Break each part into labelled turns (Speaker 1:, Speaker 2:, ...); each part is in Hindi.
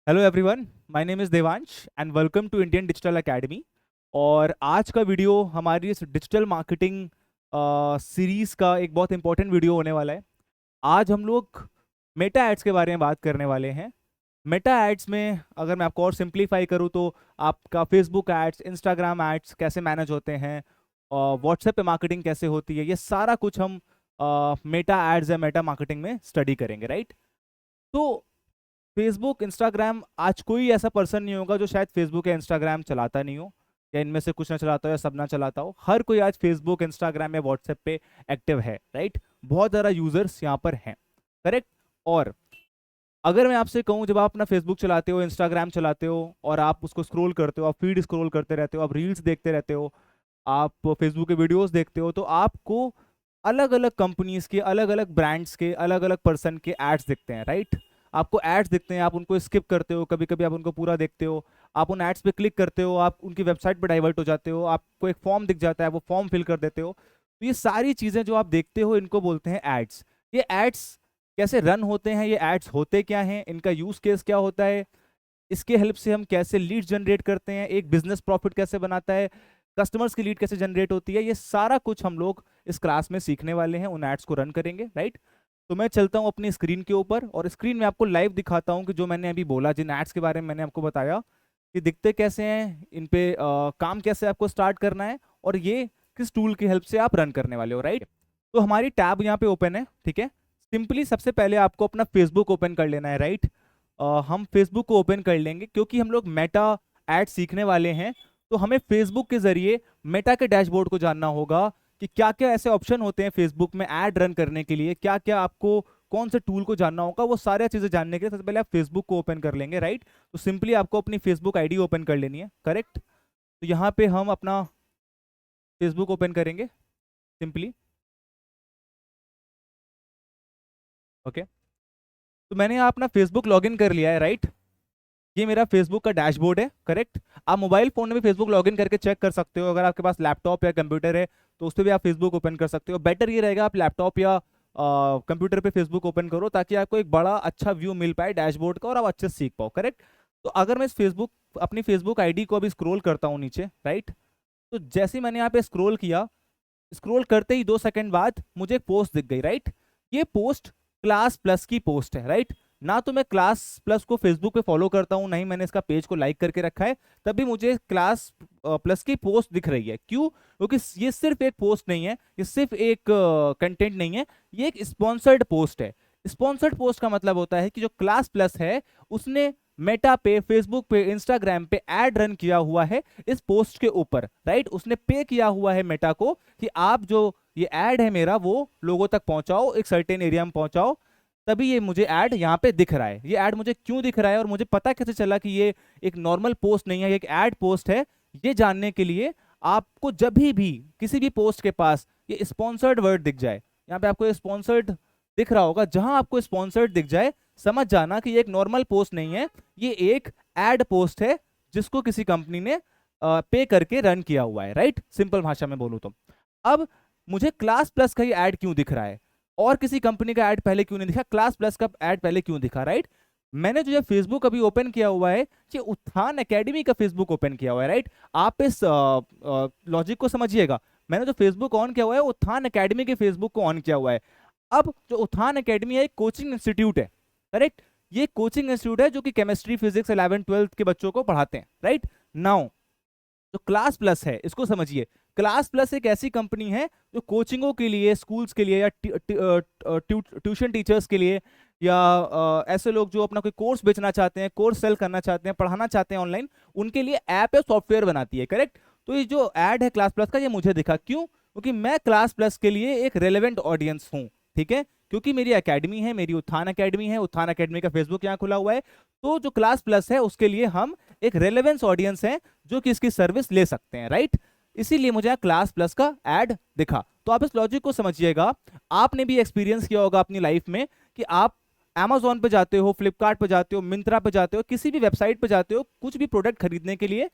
Speaker 1: Hello everyone, my name is Devansh and welcome to Indian Digital Academy. और आज का वीडियो हमारी इस डिजिटल मार्केटिंग सीरीज़ का एक बहुत इंपॉर्टेंट वीडियो होने वाला है। आज हम लोग मेटा एड्स के बारे में बात करने वाले हैं। मेटा एड्स में अगर मैं आपको और सिंप्लीफाई करूँ तो आपका फेसबुक एड्स, इंस्टाग्राम एड्स कैसे मैनेज होते हैं और व्हाट्सएप पे मार्केटिंग कैसे होती है, ये सारा कुछ हम मेटा एड्स या मेटा मार्केटिंग में स्टडी करेंगे, राइट। तो फेसबुक, इंस्टाग्राम, आज कोई ऐसा पर्सन नहीं होगा जो शायद फेसबुक या इंस्टाग्राम चलाता नहीं हो, या इनमें से कुछ ना चलाता हो या सब ना चलाता हो। हर कोई आज फेसबुक, इंस्टाग्राम या व्हाट्सएप पे एक्टिव है, राइट। बहुत ज़्यादा यूजर्स यहाँ पर हैं, करेक्ट। और अगर मैं आपसे कहूँ, जब आप अपना फेसबुक चलाते हो, इंस्टाग्राम चलाते हो और आप उसको स्क्रॉल करते हो, आप फीड स्क्रॉल करते रहते हो, आप रील्स देखते रहते हो, आप फेसबुक के वीडियोस देखते हो, तो आपको अलग अलग कंपनीज के, अलग अलग ब्रांड्स के, अलग अलग पर्सन के एड्स दिखते हैं, राइट। आपको एड्स दिखते हैं, आप उनको स्किप करते हो, कभी कभी आप उनको पूरा देखते हो, आप उन एड्स पे क्लिक करते हो, आप उनकी वेबसाइट पे डाइवर्ट हो जाते हो, आपको एक फॉर्म दिख जाता है, वो फॉर्म फिल कर देते हो। तो ये सारी चीज़ें जो आप देखते हो, इनको बोलते हैं एड्स। ये एड्स कैसे रन होते हैं, ये एड्स होते क्या हैं, इनका यूज केस क्या होता है, इसके हेल्प से हम कैसे लीड जनरेट करते हैं, एक बिजनेस प्रॉफिट कैसे बनाता है, कस्टमर्स की लीड कैसे जनरेट होती है, ये सारा कुछ हम लोग इस क्लास में सीखने वाले हैं, उन एड्स को रन करेंगे, राइट। तो मैं चलता हूँ अपनी स्क्रीन के ऊपर और स्क्रीन में आपको लाइव दिखाता हूँ कि जो मैंने अभी बोला, जिन एड्स के बारे में मैंने आपको बताया, ये दिखते कैसे हैं, इन पे काम कैसे आपको स्टार्ट करना है और ये किस टूल की हेल्प से आप रन करने वाले हो, राइट। तो हमारी टैब यहाँ पे ओपन है, ठीक है। सिंपली सबसे पहले आपको अपना फेसबुक ओपन कर लेना है, राइट। हम फेसबुक को ओपन कर लेंगे क्योंकि हम लोग मेटा एड सीखने वाले हैं। तो हमें फेसबुक के जरिए मेटा के डैशबोर्ड को जानना होगा कि क्या क्या ऐसे ऑप्शन होते हैं फेसबुक में ऐड रन करने के लिए, क्या क्या आपको कौन से टूल को जानना होगा, वो सारी चीजें जानने के लिए सबसे पहले आप फेसबुक को ओपन कर लेंगे, राइट। तो सिंपली आपको अपनी फेसबुक आईडी ओपन कर लेनी है, करेक्ट। तो यहाँ पे हम अपना फेसबुक ओपन करेंगे सिंपली, ओके। तो मैंने यहाँ अपना फेसबुक लॉगिन कर लिया है, राइट। ये मेरा फेसबुक का डैशबोर्ड है, करेक्ट। आप मोबाइल फोन में भी फेसबुक लॉगिन करके चेक कर सकते हो, अगर आपके पास लैपटॉप या कंप्यूटर है तो उस पर भी आप फेसबुक ओपन कर सकते हो। बेटर ये रहेगा आप लैपटॉप या कंप्यूटर पे फेसबुक ओपन करो, ताकि आपको एक बड़ा अच्छा व्यू मिल पाए डैशबोर्ड का और आप अच्छे से सीख पाओ, करेक्ट। तो अगर मैं इस फेसबुक अपनी फेसबुक आईडी को अभी स्क्रॉल करता हूँ नीचे, राइट। तो जैसे ही मैंने यहाँ पे स्क्रॉल किया, स्क्रॉल करते ही 2 सेकंड बाद मुझे एक पोस्ट दिख गई, राइट। ये पोस्ट क्लास प्लस की पोस्ट है, राइट। ना तो मैं क्लास प्लस को फेसबुक पे फॉलो करता हूँ, ना ही मैंने इसका पेज को लाइक करके रखा है, तभी मुझे क्लास प्लस की पोस्ट दिख रही है। क्यों? क्योंकि ये सिर्फ एक पोस्ट नहीं है, ये सिर्फ एक कंटेंट नहीं है, ये एक स्पॉन्सर्ड पोस्ट है। स्पॉन्सर्ड पोस्ट का मतलब होता है कि जो क्लास प्लस है उसने मेटा पे, फेसबुक पे, इंस्टाग्राम पे एड रन किया हुआ है इस पोस्ट के ऊपर, राइट। उसने पे किया हुआ है मेटा को कि आप जो ये ऐड है मेरा वो लोगों तक पहुंचाओ, एक सर्टेन एरिया में पहुंचाओ, तभी ये मुझे ऐड यहाँ पे दिख रहा है। ये ऐड मुझे क्यों दिख रहा है और मुझे पता कैसे चला कि ये एक नॉर्मल पोस्ट नहीं है, एक ऐड पोस्ट है, ये जानने के लिए आपको जब भी किसी भी पोस्ट के पास ये स्पॉन्सर्ड वर्ड दिख जाए, यहाँ पे आपको स्पॉन्सर्ड दिख रहा होगा, जहां आपको स्पॉन्सर्ड दिख जाए समझ जाना कि ये एक नॉर्मल पोस्ट नहीं है, ये एक एड पोस्ट है जिसको किसी कंपनी ने पे करके रन किया हुआ है, राइट। सिंपल भाषा में बोलूं तो अब मुझे क्लास प्लस का ही ऐड क्यों दिख रहा है और किसी कंपनी का ऐड पहले क्यों नहीं दिखा, क्लास प्लस का ऐड पहले क्यों दिखा, राइट। मैंने जो ये फेसबुक अभी ओपन किया हुआ है, ये उत्थान एकेडमी का फेसबुक ओपन किया हुआ है, राइट। आप इस लॉजिक को समझिएगा। मैंने जो फेसबुक ऑन किया हुआ है, उत्थान एकेडमी के फेसबुक को ऑन किया हुआ है। अब जो उत्थान एकेडमी है एक कोचिंग इंस्टीट्यूट है, करेक्ट। ये कोचिंग इंस्टीट्यूट है जो कि केमिस्ट्री, फिजिक्स 11th 12th के बच्चों को पढ़ाते हैं, राइट। नाउ जो क्लास प्लस है इसको समझिए। क्लास प्लस एक ऐसी कंपनी है जो कोचिंगों के लिए, स्कूल्स के लिए, या ट्यूशन टीचर्स के लिए, या ऐसे लोग जो अपना कोई कोर्स बेचना चाहते हैं, कोर्स सेल करना चाहते हैं, पढ़ाना चाहते हैं ऑनलाइन, उनके लिए ऐप या सॉफ्टवेयर बनाती है, करेक्ट। तो ये जो ऐड है क्लास प्लस का, ये मुझे दिखा क्यों? क्योंकि मैं क्लास प्लस के लिए एक रेलेवेंट ऑडियंस हूँ, ठीक है। क्योंकि मेरी एकेडमी है, मेरी उत्थान एकेडमी है, उत्थान एकेडमी का फेसबुक यहाँ खुला हुआ है, तो जो क्लास प्लस है उसके लिए हम एक रेलेवेंस ऑडियंस है जो कि इसकी सर्विस ले सकते हैं, राइट। इसीलिए मुझे क्लास प्लस का ऐड दिखा। तो आप इस लॉजिक को समझिएगा। आपने भी एक्सपीरियंस किया होगा अपनी लाइफ में कि आप Amazon पे जाते हो, फ्लिपकार्ट पे जाते हो, मिंत्रा पे जाते हो, किसी भी वेबसाइट पे जाते हो कुछ भी प्रोडक्ट खरीदने के लिए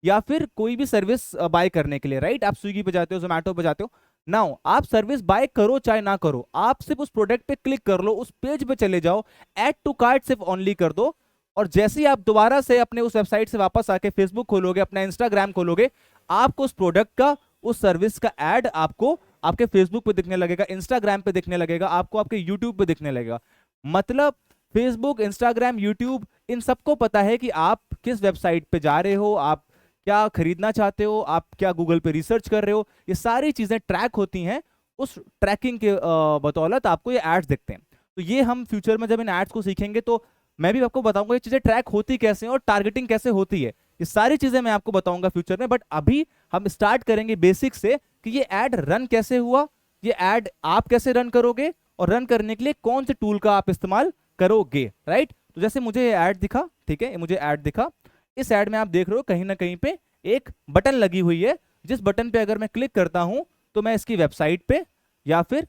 Speaker 1: या फिर कोई भी सर्विस बाय करने के लिए, राइट। आप स्विगी पे जाते हो, जोमेटो पे जाते हो। नाउ आप सर्विस बाय करो चाहे ना करो, आप सिर्फ उस प्रोडक्ट पे क्लिक कर लो, उस पेज पे चले जाओ, ऐड टू कार्ट सिर्फ ऑनली कर दो, और जैसे ही आप दोबारा से अपने उस वेबसाइट से वापस आके फेसबुक खोलोगे, अपना इंस्टाग्राम खोलोगे, आपको उस प्रोडक्ट का, उस सर्विस का ऐड आपको आपके फेसबुक पे दिखने लगेगा, इंस्टाग्राम पे दिखने लगेगा, आपको आपके यूट्यूब पे दिखने लगेगा। मतलब फेसबुक, इंस्टाग्राम, यूट्यूब, इन सबको पता है कि आप किस वेबसाइट पे जा रहे हो, आप क्या खरीदना चाहते हो, आप क्या गूगल पे रिसर्च कर रहे हो, ये सारी चीजें ट्रैक होती हैं। उस ट्रैकिंग के बदौलत आपको ये एड्स दिखते हैं। तो ये हम फ्यूचर में जब इन एड्स को सीखेंगे तो मैं भी आपको बताऊंगा ये चीजें ट्रैक होती कैसे हैं और टारगेटिंग कैसे होती है। ये सारी चीजें मैं आपको बताऊंगा फ्यूचर में, बट अभी हम स्टार्ट करेंगे बेसिक से कि ये ऐड रन कैसे हुआ, ये ऐड आप कैसे रन करोगे, और रन करने के लिए कौन से टूल का आप इस्तेमाल करोगे, राइट। तो जैसे मुझे ये ऐड दिखा, ठीक है, मुझे ऐड दिखा, इस ऐड में आप देख रहे हो कहीं ना कहीं पे एक बटन लगी हुई है, जिस बटन पे अगर मैं क्लिक करता हूं तो मैं इसकी वेबसाइट पे या फिर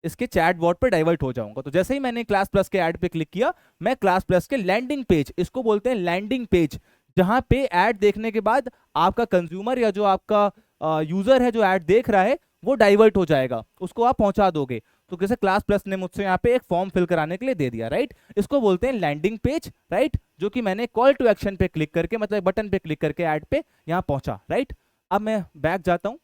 Speaker 1: इसके चैट बॉट पे डाइवर्ट हो जाऊंगा। तो जैसे ही मैंने क्लास प्लस के ऐड पे क्लिक किया, मैं क्लास प्लस के लैंडिंग पेज, इसको बोलते हैं लैंडिंग पेज, जहां पे ऐड देखने के बाद आपका कंज्यूमर या जो आपका यूजर है जो ऐड देख रहा है वो डाइवर्ट हो जाएगा, उसको आप पहुंचा दोगे। तो जैसे क्लास प्लस ने मुझसे यहाँ पे एक फॉर्म फिल कराने के लिए दे दिया, राइट, इसको बोलते हैं लैंडिंग पेज, राइट, जो कि मैंने कॉल टू एक्शन पे क्लिक करके, मतलब बटन पे क्लिक करके ऐड पे यहाँ पहुंचा, राइट। अब मैं बैक जाता हूं,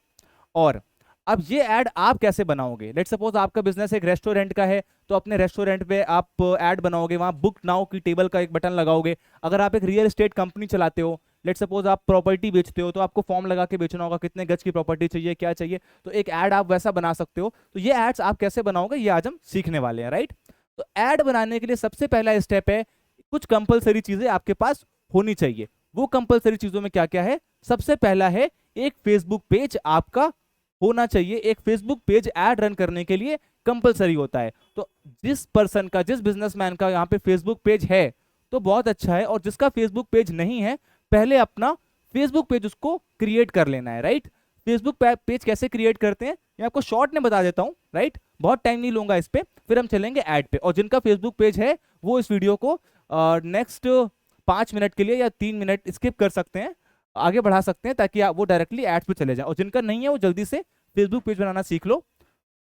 Speaker 1: और अब ये ऐड आप कैसे बनाओगे। लेट सपोज आपका बिजनेस एक रेस्टोरेंट का है, तो अपने रेस्टोरेंट पे आप ऐड बनाओगे, वहां बुक नाउ की टेबल का एक बटन लगाओगे। अगर आप एक रियल एस्टेट कंपनी चलाते हो, लेट सपोज आप प्रॉपर्टी बेचते हो, तो आपको फॉर्म लगा के बेचना होगा, कितने गज की प्रॉपर्टी चाहिए, क्या चाहिए, तो एक ऐड आप वैसा बना सकते हो। तो ये एड्स आप कैसे बनाओगे, ये आज हम सीखने वाले हैं, राइट। तो ऐड बनाने के लिए सबसे पहला स्टेप है, कुछ कंपलसरी चीजें आपके पास होनी चाहिए। वो कंपलसरी चीजों में क्या क्या है, सबसे पहला है एक फेसबुक पेज आपका होना चाहिए। एक फेसबुक पेज ऐड रन करने के लिए कंपलसरी होता है। तो जिस पर्सन का, जिस बिजनेसमैन का यहाँ पे फेसबुक पेज है तो बहुत अच्छा है, और जिसका फेसबुक पेज नहीं है, पहले अपना फेसबुक पेज उसको क्रिएट कर लेना है, राइट। फेसबुक पेज कैसे क्रिएट करते हैं मैं आपको शॉर्ट में बता देता हूँ, राइट, बहुत टाइम नहीं लूंगा इस पे, फिर हम चलेंगे ऐड पे। और जिनका फेसबुक पेज है वो इस वीडियो को नेक्स्ट 5 मिनट के लिए या 3 मिनट स्किप कर सकते हैं, आगे बढ़ा सकते हैं, ताकि आप वो डायरेक्टली एड्स पे चले जाए। और जिनका नहीं है वो जल्दी से फेसबुक पेज बनाना सीख लो।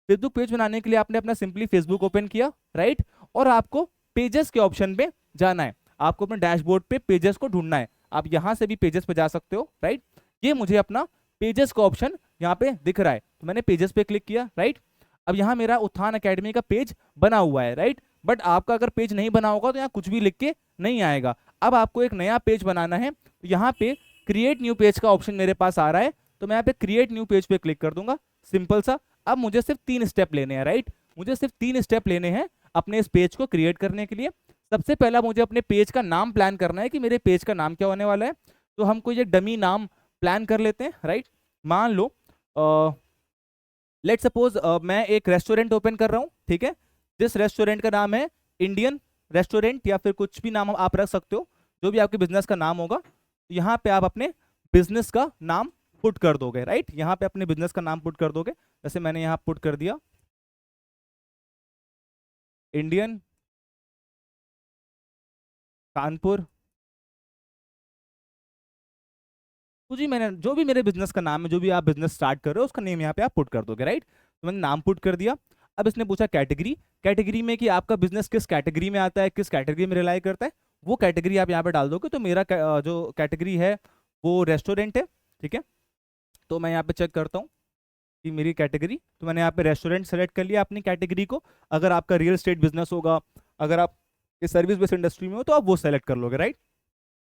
Speaker 1: फेसबुक पेज बनाने के लिए आपने अपना सिंपली फेसबुक ओपन किया, राइट, और आपको पेजेस के ऑप्शन पे जाना है। आपको अपने डैशबोर्ड पे पेजेस को ढूंढना है। आप यहां से भी पेजेस पे जा सकते हो, राइट। ये मुझे अपना पेजेस का ऑप्शन यहाँ पे दिख रहा है, तो मैंने पेजेस पे क्लिक किया, राइट। अब यहाँ मेरा उत्थान अकेडमी का पेज बना हुआ है, राइट। बट आपका अगर पेज नहीं बना होगा तो यहाँ कुछ भी लिख के नहीं आएगा। अब आपको एक नया पेज बनाना है, तो यहाँ पे क्रिएट न्यू पेज का ऑप्शन मेरे पास आ रहा है, तो मैं यहाँ पे क्रिएट न्यू पेज पे क्लिक कर दूंगा, सिंपल सा। अब मुझे सिर्फ 3 स्टेप लेने हैं, राइट, मुझे सिर्फ 3 स्टेप लेने हैं अपने इस पेज को क्रिएट करने के लिए। सबसे पहला मुझे अपने पेज का नाम प्लान करना है कि मेरे पेज का नाम क्या होने वाला है। तो हम कोई एक डमी नाम प्लान कर लेते हैं, राइट। मान लो लेट सपोज मैं एक रेस्टोरेंट ओपन कर रहा हूँ, ठीक है, जिस रेस्टोरेंट का नाम है इंडियन रेस्टोरेंट, या फिर कुछ भी नाम आप रख सकते हो, जो भी आपके बिजनेस का नाम होगा। यहाँ पे आप अपने बिजनेस का नाम पुट कर दोगे, राइट, यहाँ पे अपने बिजनेस का नाम पुट कर दोगे। जैसे मैंने यहाँ पुट कर दिया इंडियन कानपुर। तो जी मैंने जो भी मेरे बिजनेस का नाम है, जो भी आप बिजनेस स्टार्ट कर रहे हो उसका नेम यहाँ पे आप पुट कर दोगे, राइट। तो मैंने नाम पुट कर दिया। अब इसने पूछा कैटेगरी, कैटेगरी में कि आपका बिजनेस किस कैटेगरी में आता है, किस कैटेगरी में रिलाई करता है, वो कैटेगरी आप यहाँ पे डाल दोगे। तो मेरा जो कैटेगरी है वो रेस्टोरेंट है, ठीक है। तो मैं यहाँ पे चेक करता हूँ कि मेरी कैटेगरी, तो मैंने यहाँ पे रेस्टोरेंट सेलेक्ट कर लिया अपनी कैटेगरी को। अगर आपका रियल एस्टेट बिजनेस होगा, अगर आप इस सर्विस बेस्ड इंडस्ट्री में हो, तो आप वो सेलेक्ट कर लोगे, राइट।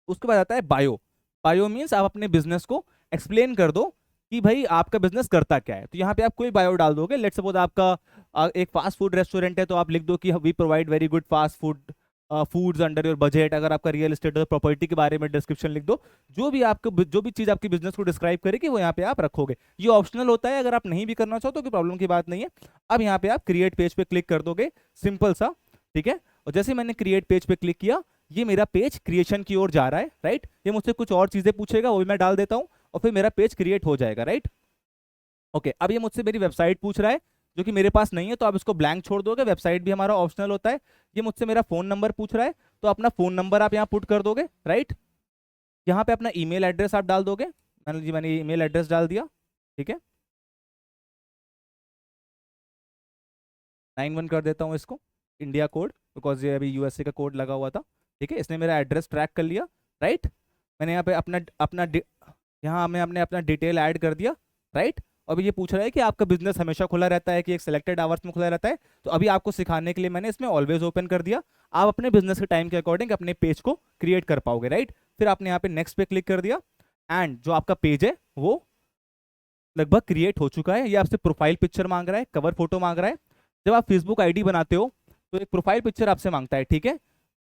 Speaker 1: उसके बाद आता है बायो। बायो मीन्स आप अपने बिजनेस को एक्सप्लेन कर दो कि भाई आपका बिजनेस करता क्या है। तो यहाँ पे आप कोई बायो डाल दोगे। लेट्स सपोज आपका एक फास्ट फूड रेस्टोरेंट है, तो आप लिख दो कि we provide very good fast food foods under your budget. अगर आपका रियल एस्टेट प्रॉपर्टी के बारे में डिस्क्रिप्शन लिख दो। जो भी आपको, जो भी चीज़ आपकी बिजनेस को डिस्क्राइब करेगी वो यहाँ पे आप रखोगे। ये ऑप्शनल होता है, अगर आप नहीं भी करना चाहो तो कोई प्रॉब्लम की बात नहीं है। अब यहाँ पे आप क्रिएट पेज पे क्लिक कर दोगे, सिंपल सा, ठीक है। और जैसे मैंने क्रिएट पेज पे क्लिक किया, ये मेरा पेज क्रिएशन की ओर जा रहा है, राइट। ये मुझसे कुछ और चीजें पूछेगा, वो भी मैं डाल देता हूँ, और फिर मेरा पेज क्रिएट हो जाएगा, राइट। ओके, अब ये मुझसे मेरी वेबसाइट पूछ रहा है, जो कि मेरे पास नहीं है, तो आप इसको ब्लैंक छोड़ दोगे। वेबसाइट भी हमारा ऑप्शनल होता है। ये मुझसे मेरा फोन नंबर पूछ रहा है, तो अपना फोन नंबर आप यहाँ पुट कर दोगे, राइट। यहाँ पे अपना ईमेल एड्रेस आप डाल दोगे। मैंने ईमेल एड्रेस डाल दिया, ठीक है। 91 कर देता हूँ इसको, इंडिया कोड, बिकॉज ये अभी यूएसए का कोड लगा हुआ था। ठीक है, इसने मेरा एड्रेस ट्रैक कर लिया, राइट। मैंने यहाँ पे अपना अपना यहाँ हमने अपना डिटेल ऐड कर दिया, राइट। अभी ये पूछ रहा है कि आपका बिजनेस हमेशा खुला रहता है कि एक सिलेक्टेड आवर्स में खुला रहता है, तो अभी आपको सिखाने के लिए मैंने इसमें ऑलवेज ओपन कर दिया। आप अपने बिजनेस के टाइम के अकॉर्डिंग अपने पेज को क्रिएट कर पाओगे, राइट। फिर आपने यहाँ पे नेक्स्ट पे क्लिक कर दिया एंड जो आपका पेज है वो लगभग क्रिएट हो चुका है। ये आपसे प्रोफाइल पिक्चर मांग रहा है, कवर फोटो मांग रहा है। जब आप फेसबुक आईडी बनाते हो तो एक प्रोफाइल पिक्चर आपसे मांगता है, ठीक है।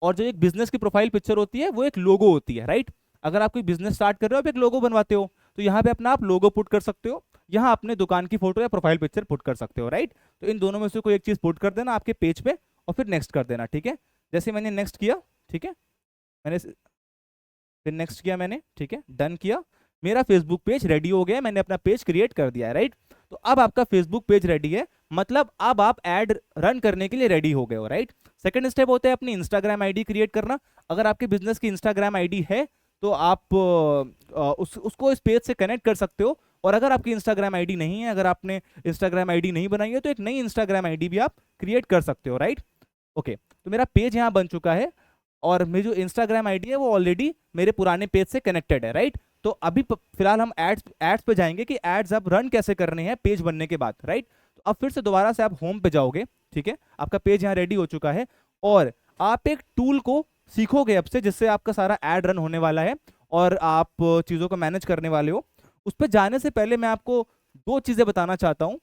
Speaker 1: और जो एक बिजनेस की प्रोफाइल पिक्चर होती है वो एक लोगो होती है, राइट। अगर आप कोई बिजनेस स्टार्ट कर रहे हो, आप एक लोगो बनवाते हो, तो यहाँ पे अपना आप लोगो पुट कर सकते हो, यहाँ अपने दुकान की फोटो या प्रोफाइल पिक्चर पुट कर सकते हो, राइट। तो इन दोनों में से कोई एक चीज पुट कर देना आपके पेज पे और फिर नेक्स्ट कर देना, ठीक है। जैसे मैंने नेक्स्ट किया, ठीक है, मैंने फिर नेक्स्ट किया मैंने, ठीक है, डन किया, मेरा फेसबुक पेज रेडी हो गया, मैंने अपना पेज क्रिएट कर दिया है, राइट। तो अब आपका फेसबुक पेज रेडी है, मतलब अब आप ऐड रन करने के लिए रेडी हो गए हो, राइट। सेकंड स्टेप होता है अपनी इंस्टाग्राम आईडी क्रिएट करना। अगर आपके बिजनेस की इंस्टाग्राम आईडी है तो आप उसको इस पेज से कनेक्ट कर सकते हो, और अगर आपकी इंस्टाग्राम आईडी नहीं है, अगर आपने इंस्टाग्राम आईडी नहीं बनाई है, तो एक नई इंस्टाग्राम आईडी भी आप क्रिएट कर सकते हो, राइट। ओके, तो मेरा पेज यहाँ बन चुका है और मेरी जो इंस्टाग्राम आईडी है वो ऑलरेडी मेरे पुराने पेज से कनेक्टेड है, राइट। तो अभी फिलहाल हम एड्स पे जाएंगे कि एड्स अब रन कैसे करने हैं पेज बनने के बाद, राइट। तो अब फिर से दोबारा से आप होम पे जाओगे, ठीक है, आपका पेज यहाँ रेडी हो चुका है और आप एक टूल को सीखोगे अब से जिससे आपका सारा एड रन होने वाला है और आप चीज़ों को मैनेज करने वाले हो। उस पर जाने से पहले मैं आपको दो चीज़ें बताना चाहता हूँ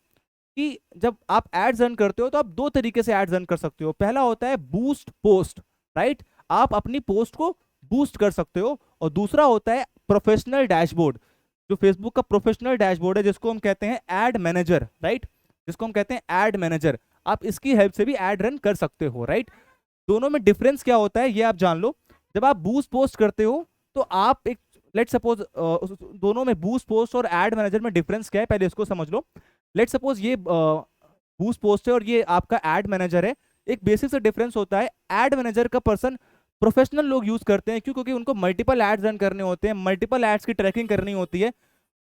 Speaker 1: कि जब आप एड्स रन करते हो तो आप दो तरीके से एड्स रन कर सकते हो। पहला होता है बूस्ट पोस्ट, राइट, आप अपनी पोस्ट को बूस्ट कर सकते हो, और दूसरा होता है प्रोफेशनल डैशबोर्ड, जो फेसबुक का प्रोफेशनल डैशबोर्ड है जिसको हम कहते हैं एड मैनेजर, राइट, जिसको हम कहते हैं एड मैनेजर। आप इसकी हेल्प से भी एड रन कर सकते हो, राइट। दोनों में डिफरेंस क्या होता है ये आप जान लो। जब आप बूस्ट पोस्ट करते हो तो आप एक लेट सपोज दोनों में बूस्ट पोस्ट और एड मैनेजर में डिफरेंस क्या है पहले इसको समझ लो। लेट सपोज ये बूस्ट पोस्ट है और ये आपका एड मैनेजर है। एक बेसिक से डिफरेंस होता है, एड मैनेजर का पर्सन प्रोफेशनल लोग यूज करते हैं, क्यों? क्योंकि उनको मल्टीपल एड्स रन करने होते हैं, मल्टीपल एड्स की ट्रैकिंग करनी होती है,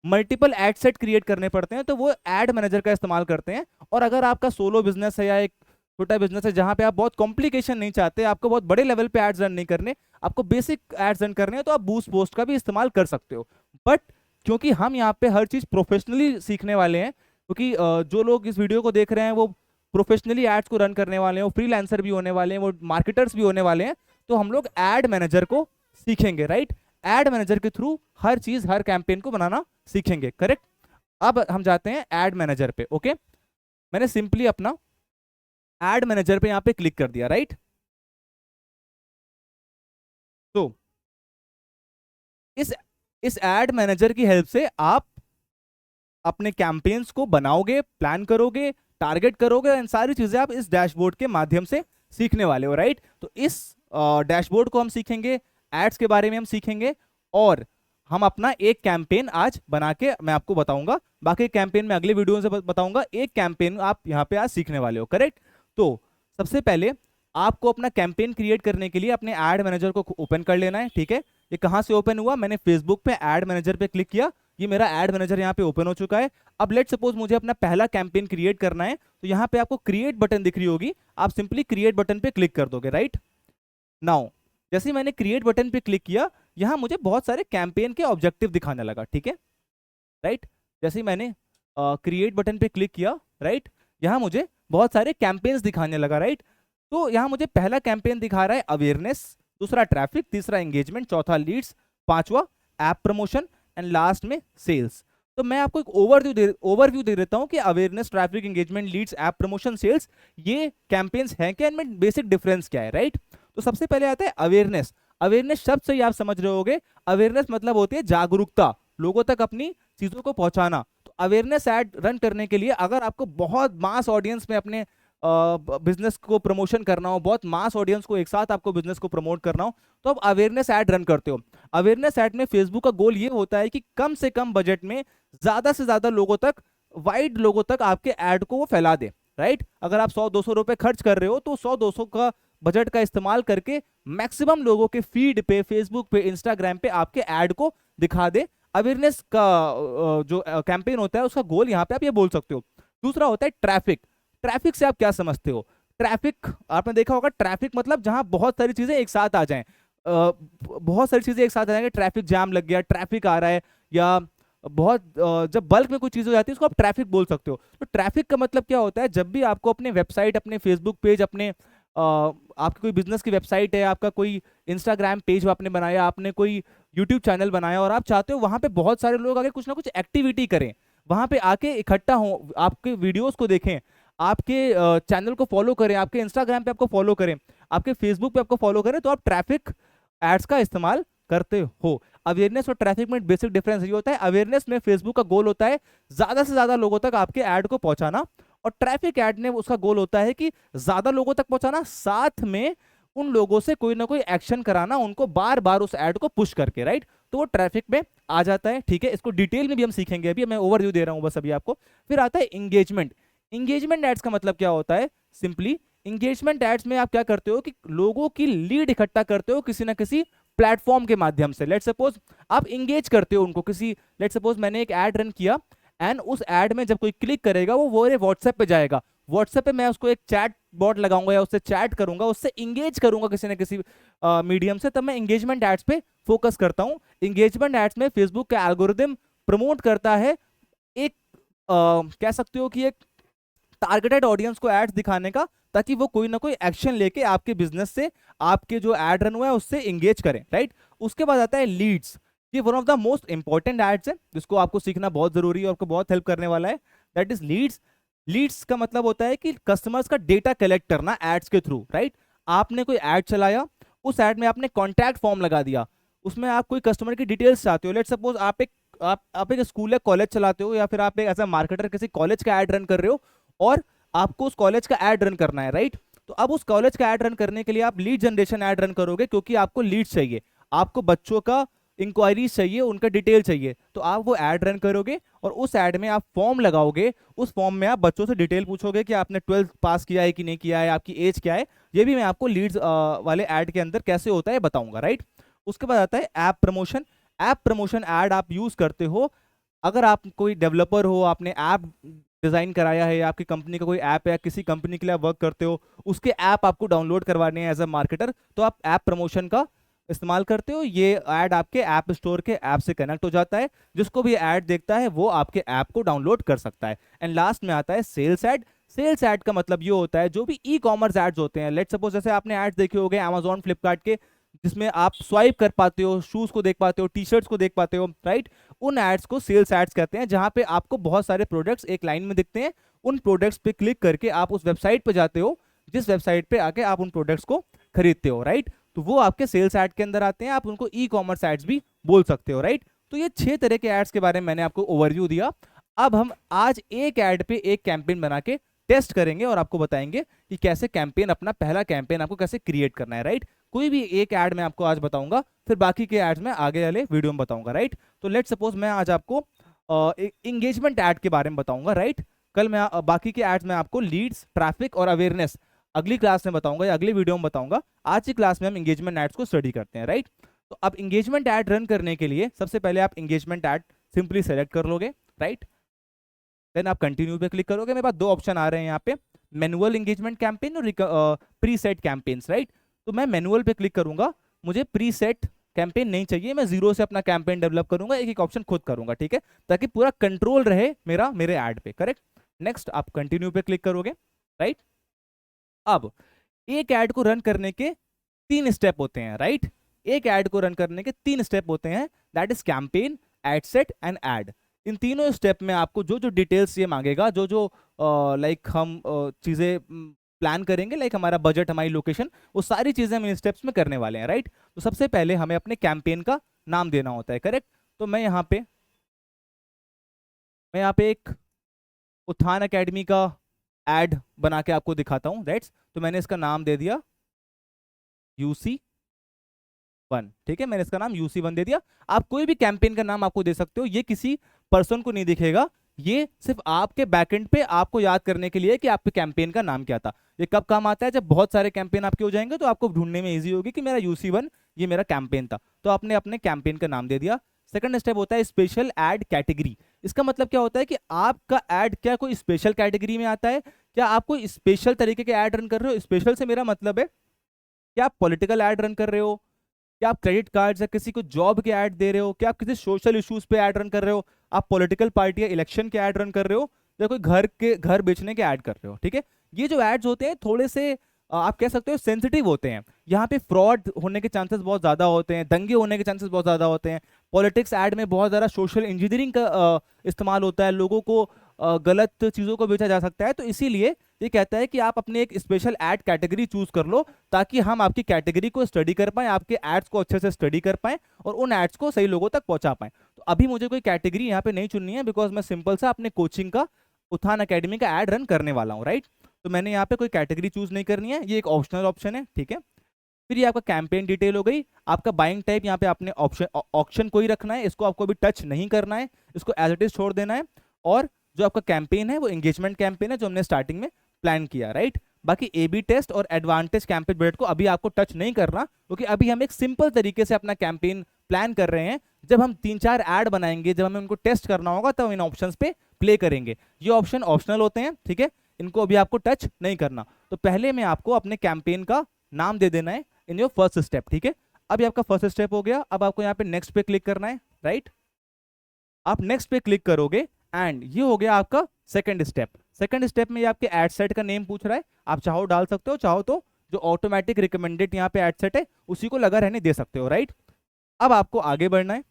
Speaker 1: मल्टीपल एड सेट क्रिएट करने पड़ते हैं, तो वो एड मैनेजर का इस्तेमाल करते हैं। और अगर आपका सोलो बिजनेस है या एक छोटा बिजनेस है जहां पे आप बहुत कॉम्प्लिकेशन नहीं चाहते, आपको बहुत बड़े लेवल पे एड्स रन नहीं करने, आपको बेसिक एड्स रन करने हैं, तो आप बूस्ट पोस्ट का भी इस्तेमाल कर सकते हो। बट क्योंकि हम यहाँ पे हर चीज प्रोफेशनली सीखने वाले हैं, क्योंकि जो लोग इस वीडियो को देख रहे हैं वो प्रोफेशनली एड्स को रन करने वाले हैं, वो फ्रीलांसर भी होने वाले हैं, वो मार्केटर्स भी होने वाले हैं, तो हम लोग एड मैनेजर को सीखेंगे, राइट। एड मैनेजर के थ्रू हर चीज हर कैंपेन को बनाना सीखेंगे, करेक्ट। अब हम जाते हैं एड मैनेजर पे, ओके। मैंने सिंपली अपना एड मैनेजर पे यहां पे क्लिक कर दिया, राइट। तो इस एड मैनेजर की हेल्प से आप अपने कैंपेन्स को बनाओगे, प्लान करोगे, टारगेट करोगे, इन सारी चीजें आप इस डैशबोर्ड के माध्यम से सीखने वाले हो, राइट। तो इस डैशबोर्ड को हम सीखेंगे, एड्स के बारे में हम सीखेंगे, और हम अपना एक कैंपेन आज बना के मैं आपको बताऊंगा। बाकी कैंपेन मैं अगले वीडियो से बताऊंगा। एक कैंपेन आप यहाँ पे आज सीखने वाले हो, करेक्ट। तो सबसे पहले आपको अपना कैंपेन क्रिएट करने के लिए अपने एड मैनेजर को ओपन कर लेना है, ठीक है। ये कहाँ से ओपन हुआ? मैंने फेसबुक पे एड मैनेजर पे क्लिक किया, ये मेरा एड मैनेजर यहाँ पे ओपन हो चुका है। अब लेट सपोज मुझे अपना पहला कैंपेन क्रिएट करना है, तो यहाँ पे आपको क्रिएट बटन दिख रही होगी, आप सिंपली क्रिएट बटन पे क्लिक कर दोगे, राइट। नाउ जैसे ही मैंने क्रिएट बटन पे क्लिक किया, यहाँ मुझे बहुत सारे कैंपेन के ऑब्जेक्टिव दिखाने लगा, ठीक है, राइट। जैसे ही मैंने क्रिएट बटन पे क्लिक किया, राइट, यहाँ मुझे बहुत सारे कैंपेन्स दिखाने लगा, राइट। तो यहाँ मुझे पहला कैंपेन दिखा रहा है अवेयरनेस, दूसरा ट्रैफिक, तीसरा एंगेजमेंट, चौथा लीड्स, पांचवा ऐप प्रमोशन एंड लास्ट में सेल्स। तो मैं आपको एक ओवरव्यू दे देता हूँ कि awareness, traffic, engagement, leads, app promotion, sales, ये कैंपेन्स हैं क्या, इनमें बेसिक डिफरेंस क्या है, राइट। तो सबसे पहले आता है अवेयरनेस। अवेयरनेस शब्द से ही आप समझ रहे होगे, अवेयरनेस मतलब होती है जागरूकता, लोगों तक अपनी चीजों को पहुंचाना। तो अवेयरनेस ऐड रन करने के लिए अगर आपको बहुत मास ऑडियंस में अपने बिजनेस को प्रमोशन करना हो, बहुत मास ऑडियंस को एक साथ आपको बिजनेस को प्रमोट करना हो, तो आप अवेयरनेस ऐड रन करते हो। अवेयरनेस ऐड में फेसबुक का गोल ये होता है कि कम से कम बजट में ज्यादा से ज्यादा लोगों तक, वाइड लोगों तक आपके ऐड को वो फैला दे, राइट। अगर आप 100-200 रुपए खर्च कर रहे हो तो 100-200 का बजट का इस्तेमाल करके मैक्सिमम लोगों के फीड पे, फेसबुक पे, इंस्टाग्राम पे आपके ऐड को दिखा दे। अवेयरनेस का जो कैंपेन होता है उसका गोल यहाँ पे आप ये बोल सकते हो। दूसरा होता है ट्रैफिक। ट्रैफिक से आप क्या समझते हो? ट्रैफिक आपने देखा होगा, ट्रैफिक मतलब जहां बहुत सारी चीजें एक साथ आ जाएं, बहुत सारी चीजें एक साथ आ जाएंगे, ट्रैफिक जाम लग गया, ट्रैफिक आ रहा है, या बहुत जब बल्क में कुछ चीजें हो जाती है उसको आप ट्रैफिक बोल सकते हो। तो ट्रैफिक का मतलब क्या होता है, जब भी आपको अपने वेबसाइट, अपने फेसबुक पेज, अपने आपकी कोई बिजनेस की वेबसाइट है, आपका कोई इंस्टाग्राम पेज आपने बनाया, आपने कोई यूट्यूब चैनल बनाया और आप चाहते हो वहां पे बहुत सारे लोग आके कुछ ना कुछ एक्टिविटी करें, वहां पे आके इकट्ठा हो, आपके वीडियोस को देखें, आपके चैनल को फॉलो करें, आपके इंस्टाग्राम पे आपको फॉलो करें, आपके फेसबुक पे आपको फॉलो करें, तो आप ट्रैफिक एड्स का इस्तेमाल करते हो। अवेयरनेस और ट्रैफिक में बेसिक डिफरेंस ये होता है, अवेयरनेस में फेसबुक का गोल होता है ज्यादा से ज्यादा लोगों तक आपके ऐड को पहुंचाना, और ट्रैफिक ऐड ने उसका गोल होता है कि ज्यादा लोगों तक पहुंचाना, साथ में उन लोगों से कोई ना कोई एक्शन कराना, उनको बार बार उस ऐड को पुश करके, राइट। तो वो ट्रैफिक में आ जाता है, ठीक है। इसको डिटेल में भी हम सीखेंगे, अभी मैं ओवरव्यू दे रहा हूं बस अभी आपको। फिर आता है इंगेजमेंट। इंगेजमेंट एड्स का मतलब क्या होता है, सिंपली इंगेजमेंट एड्स में आप क्या करते हो कि लोगों की लीड इकट्ठा करते हो किसी ना किसी प्लेटफॉर्म के माध्यम से। लेट सपोज आप इंगेज करते हो उनको किसी, लेट सपोज मैंने एक ऐड रन किया एंड उस ऐड में जब कोई क्लिक करेगा वो व्हाट्सएप पे जाएगा, व्हाट्सएप पे मैं उसको एक चैट बॉट लगाऊंगा या उससे चैट करूंगा, उससे इंगेज करूंगा किसी ना किसी मीडियम से, तब मैं इंगेजमेंट एड्स पे फोकस करता हूं। इंगेजमेंट एड्स में फेसबुक का एल्गोरिदम प्रमोट करता है एक कह सकते हो कि एक टारगेटेड ऑडियंस को एड्स दिखाने का, ताकि वो कोई ना कोई एक्शन लेके आपके बिजनेस से, आपके जो एड रन हुआ है उससे इंगेज करें, राइट। उसके बाद आता है लीड्स। ये one of the most important ads है जिसको आपको सीखना बहुत जरूरी है और आपको बहुत हेल्प करने वाला है, दैट इज लीड्स। लीड्स का मतलब होता है कि कस्टमर्स का डेटा कलेक्ट करना एड्स के थ्रू, राइट। आपने कोई एड चलाया, उस एड में आपने कॉन्टैक्ट फॉर्म लगा दिया, उसमें आप कोई कस्टमर की डिटेल्स चाहते हो, लेट सपोज आप एक स्कूल या कॉलेज चलाते हो, या फिर आप एक एज अ मार्केटर किसी कॉलेज का एड रन कर रहे हो और आपको उस कॉलेज का एड रन करना है, राइट। तो अब उस कॉलेज का एड रन करने के लिए आप लीड जनरेशन एड रन करोगे, क्योंकि आपको लीड चाहिए, आपको बच्चों का इंक्वायरीज चाहिए, उनका डिटेल चाहिए, तो आप वो एड रन करोगे और उस एड में आप फॉर्म लगाओगे। उस फॉर्म में आप बच्चों से डिटेल पूछोगे कि आपने 12th पास किया है कि नहीं किया है, आपकी एज क्या है। ये भी मैं आपको लीड्स वाले एड के अंदर कैसे होता है बताऊंगा, राइट। उसके बाद आता है app promotion. App promotion ad आप यूज करते हो अगर आप कोई डेवलपर हो, आपने ऐप डिजाइन कराया है, आपकी कंपनी का कोई ऐप है, किसी कंपनी के लिए आप वर्क करते हो, उसके ऐप आपको डाउनलोड करवाने हैं एज अ मार्केटर, तो आप ऐप प्रमोशन का इस्तेमाल करते हो। ये ऐड आपके ऐप स्टोर के ऐप से कनेक्ट हो जाता है, जिसको भी ऐड देखता है वो आपके ऐप को डाउनलोड कर सकता है। एंड लास्ट में आता है सेल्स ऐड। सेल्स ऐड का मतलब ये होता है जो भी ई कॉमर्स एड्स होते हैं, लेट सपोज जैसे आपने एड्स देखे होंगे अमेजॉन, फ्लिपकार्ट के, जिसमें आप स्वाइप कर पाते हो, शूज को देख पाते हो, टी शर्ट्स को देख पाते हो, राइट। उन एड्स को सेल्स एड्स कहते हैं, जहां पे आपको बहुत सारे प्रोडक्ट्स एक लाइन में दिखते हैं। उन प्रोडक्ट्स पे क्लिक करके आप उस वेबसाइट पे जाते हो, जिस वेबसाइट पे आके आप उन प्रोडक्ट्स को खरीदते हो, राइट। तो वो आपके सेल्स ऐड के अंदर आते हैं, आप उनको ई कॉमर्स एड्स भी बोल सकते हो, राइट। तो ये 6 तरह के एड्स के बारे में मैंने आपको ओवरव्यू दिया। अब हम आज एक ऐड पे एक कैंपेन बना के टेस्ट करेंगे और आपको बताएंगे कि कैसे कैंपेन, अपना पहला कैंपेन आपको कैसे क्रिएट करना है, राइट। कोई भी एक ऐड मैं आपको आज बताऊंगा, फिर बाकी के एड्स मैं आगे वाले वीडियो में बताऊंगा, राइट। तो लेट सपोज मैं आज आपको इंगेजमेंट ऐड के बारे में बताऊंगा, राइट। कल मैं बाकी के एड्स में आपको लीड्स, ट्रैफिक और अवेयरनेस अगली क्लास में बताऊंगा या अगली वीडियो में बताऊंगा। आज की क्लास में हम इंगेजमेंट एड्स को स्टडी करते हैं, राइट। तो अब इंगेजमेंट ऐड रन करने के लिए सबसे पहले आप इंगेजमेंट ऐड सिंपली सेलेक्ट कर लोगे, राइट। देन आप कंटिन्यू पे क्लिक करोगे। मेरे पास 2 ऑप्शन आ रहे हैं यहाँ पे, मैनुअल इंगेजमेंट कैंपेन और प्री सेट कैंपेन्स, राइट। तो मैं मैनुअल पे क्लिक करूंगा, मुझे प्री सेट कैंपेन नहीं चाहिए, मैं जीरो से अपना कैंपेन डेवलप करूंगा, एक एक ऑप्शन खुद करूंगा, ठीक है, ताकि पूरा कंट्रोल रहे मेरे ऐड पे, करेक्ट। नेक्स्ट आप कंटिन्यू पे क्लिक करोगे, राइट। अब एक ऐड को रन करने के 3 स्टेप होते हैं, राइट। एक ऐड को रन करने के 3 स्टेप होते हैं, that is campaign, ad set and ad. इन तीनों स्टेप में आपको जो जो डिटेल्स ये मांगेगा, जो जो लाइक हम चीजें प्लान करेंगे, लाइक हमारा बजट, हमारी लोकेशन, वो सारी चीजें हम इन स्टेप्स में करने वाले हैं, राइट। तो सबसे पहले हमें अपने कैंपेन का नाम देना होता है, करेक्ट। तो मैं यहाँ पे एक उत्थान एकेडमी का एड बना के आपको दिखाता हूँ, राइट। तो मैंने इसका नाम दे दिया UC1, ठीक है, मैंने इसका नाम UC1 दे दिया। आप कोई भी कैंपेन का नाम आपको दे सकते हो, ये किसी पर्सन को नहीं दिखेगा, ये सिर्फ आपके बैकएंड पे आपको याद करने के लिए कि आपके कैंपेन का नाम क्या था। ये कब काम आता है, जब बहुत सारे कैंपेन आपके हो जाएंगे तो आपको ढूंढने में इजी होगी कि मेरा UC1 ये मेरा कैंपेन था, तो आपने अपने कैंपेन का नाम दे दिया। सेकंड स्टेप होता है स्पेशल एड कैटेगरी। इसका मतलब क्या होता है कि आपका एड क्या कोई स्पेशल कैटेगरी में आता है, क्या आप कोई स्पेशल तरीके के ऐड रन कर रहे हो? स्पेशल से मेरा मतलब है क्या आप पॉलिटिकल ऐड रन कर रहे हो, क्या आप क्रेडिट कार्ड या किसी को जॉब के ऐड दे रहे हो, क्या आप किसी सोशल इश्यूज पे ऐड रन कर रहे हो, आप पॉलिटिकल पार्टी या इलेक्शन के ऐड रन कर रहे हो, या कोई घर बेचने के ऐड कर रहे हो, ठीक है। ये जो एड्स होते हैं थोड़े से आप कह सकते हो सेंसिटिव होते हैं। यहाँ पे फ्रॉड होने के चांसेस बहुत ज्यादा होते हैं, दंगे होने के चांसेस बहुत ज्यादा होते हैं। पॉलिटिक्स ऐड में बहुत ज्यादा सोशल इंजीनियरिंग का इस्तेमाल होता है, लोगों को गलत चीजों को बेचा जा सकता है। तो इसीलिए ये कहता है कि आप अपने एक स्पेशल ऐड कैटेगरी चूज कर लो, ताकि हम आपकी कैटेगरी को स्टडी कर पाए, आपके एड्स को अच्छे से स्टडी कर पाए और उन एड्स को सही लोगों तक पहुंचा पाए। तो अभी मुझे कोई कैटेगरी यहाँ पे नहीं चुननी है, बिकॉज मैं सिंपल सा अपने कोचिंग का उत्थान अकेडमी का ऐड रन करने वाला हूँ, राइट। तो मैंने यहाँ पे कोई कैटेगरी चूज नहीं करनी है, ये एक ऑप्शनल ऑप्शन है, ठीक है। फिर ये आपका कैंपेन डिटेल हो गई। आपका बाइंग टाइप यहाँ पे आपने ऑप्शन कोई रखना है, इसको आपको अभी टच नहीं करना है, इसको एज इट इज छोड़ देना है। और जो आपका कैंपेन है वो एंगेजमेंट कैंपेन है, जो हमने स्टार्टिंग में प्लान किया, राइट। बाकी ए बी टेस्ट और एडवांटेज कैंपेन बजट को अभी आपको टच नहीं करना, क्योंकि अभी हम एक सिंपल तरीके से अपना कैंपेन प्लान कर रहे हैं। जब हम 3-4 ऐड बनाएंगे, जब हमें उनको टेस्ट करना होगा, तब इन ऑप्शंस पे प्ले करेंगे। ये ऑप्शन ऑप्शनल होते हैं, ठीक है, इनको अभी आपको टच नहीं करना। तो पहले में आपको अपने कैंपेन का नाम दे देना है इन योर फर्स्ट स्टेप, ठीक है। अब ये आपका फर्स्ट स्टेप हो गया। अब आपको यहाँ पे नेक्स्ट पे क्लिक करना है, राइट। आप नेक्स्ट पे क्लिक करोगे एंड ये हो गया आपका सेकंड स्टेप। सेकंड स्टेप में ये आपके एड सेट का नेम पूछ रहा है, आप चाहो डाल सकते हो, चाहो तो जो ऑटोमेटिक रिकमेंडेड यहाँ पे एड सेट है उसी को लगा रहने दे सकते हो, राइट। अब आपको आगे बढ़ना है।